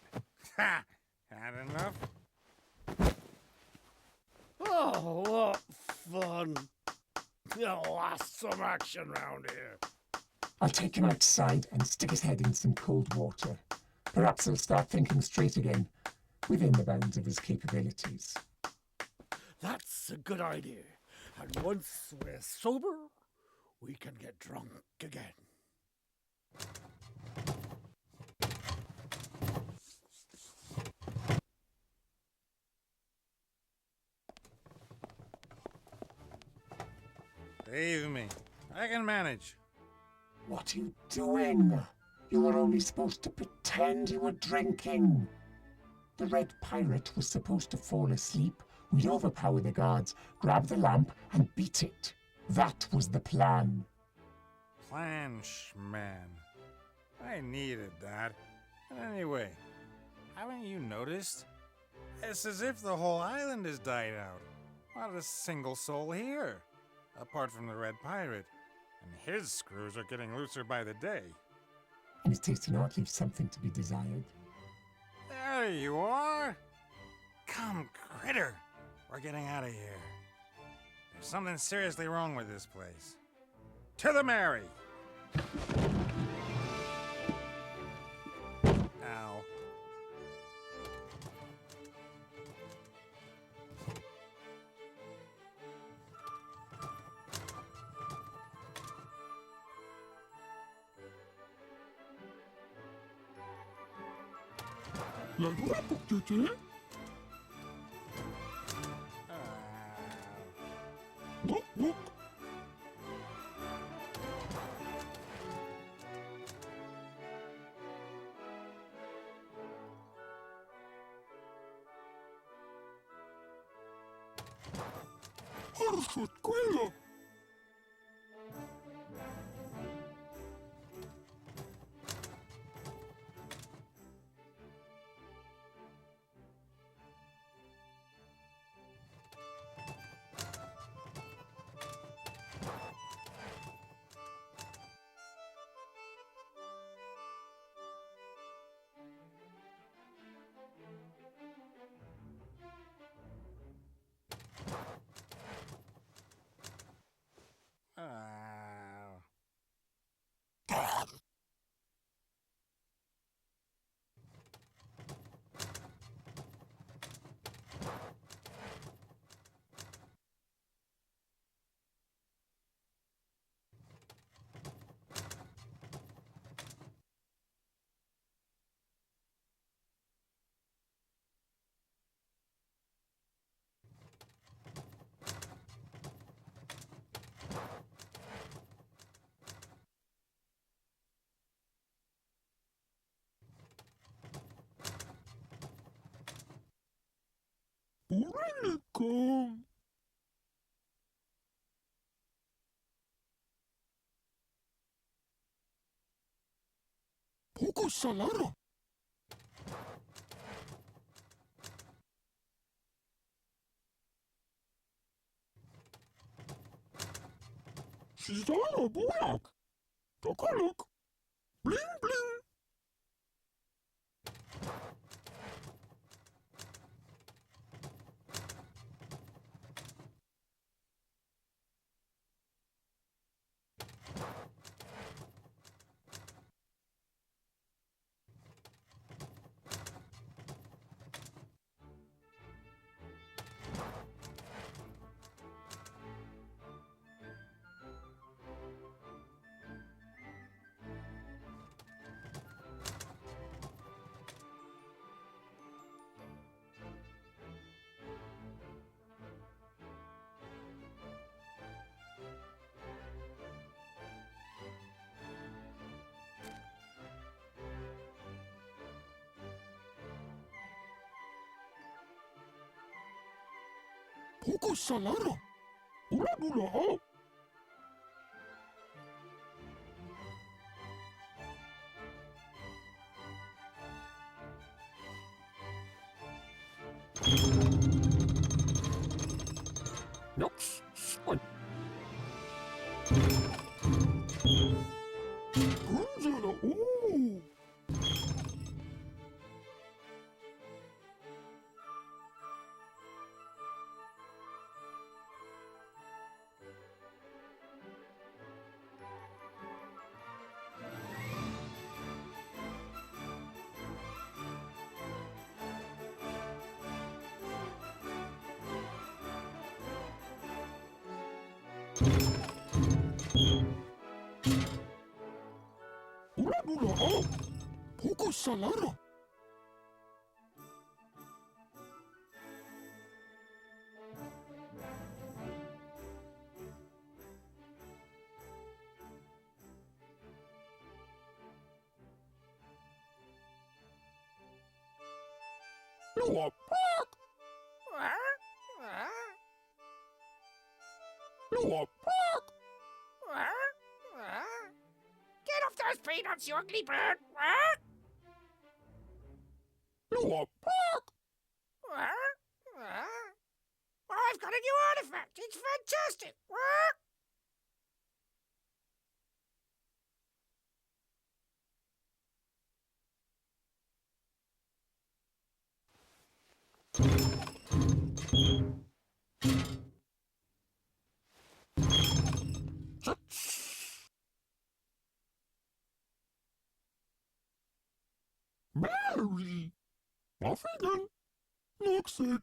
Ha! Had enough? Oh, what fun. You'll last some action round here. I'll take him outside and stick his head in some cold water. Perhaps he'll start thinking straight again, within the bounds of his capabilities. That's a good idea. And once we're sober, we can get drunk again. Leave me. I can manage. What are you doing? You were only supposed to pretend you were drinking. The Red Pirate was supposed to fall asleep. We'd overpower the guards, grab the lamp, and beat it. That was the plan. Plan, man. I needed that. And anyway, haven't you noticed? It's as if the whole island has died out. Not a single soul here. Apart from the Red Pirate. And his screws are getting looser by the day. And his tasty note leaves something to be desired. There you are! Come, Critter! We're getting out of here. There's something seriously wrong with this place. To the Mary! Ow. Look, look. Escuela. Welcome. Poco salado. Sizala bulak. Takalak. Bling bling. Poco salado. Ula dula. Nox. Spun. Gunzala. Ooh. Ula dula. Poco salado. Lua Park. Lua Park. Get off those peanuts, you ugly bird! Lua Park. I've got a new artifact! It's fantastic! Mary. Off again. Looks sick.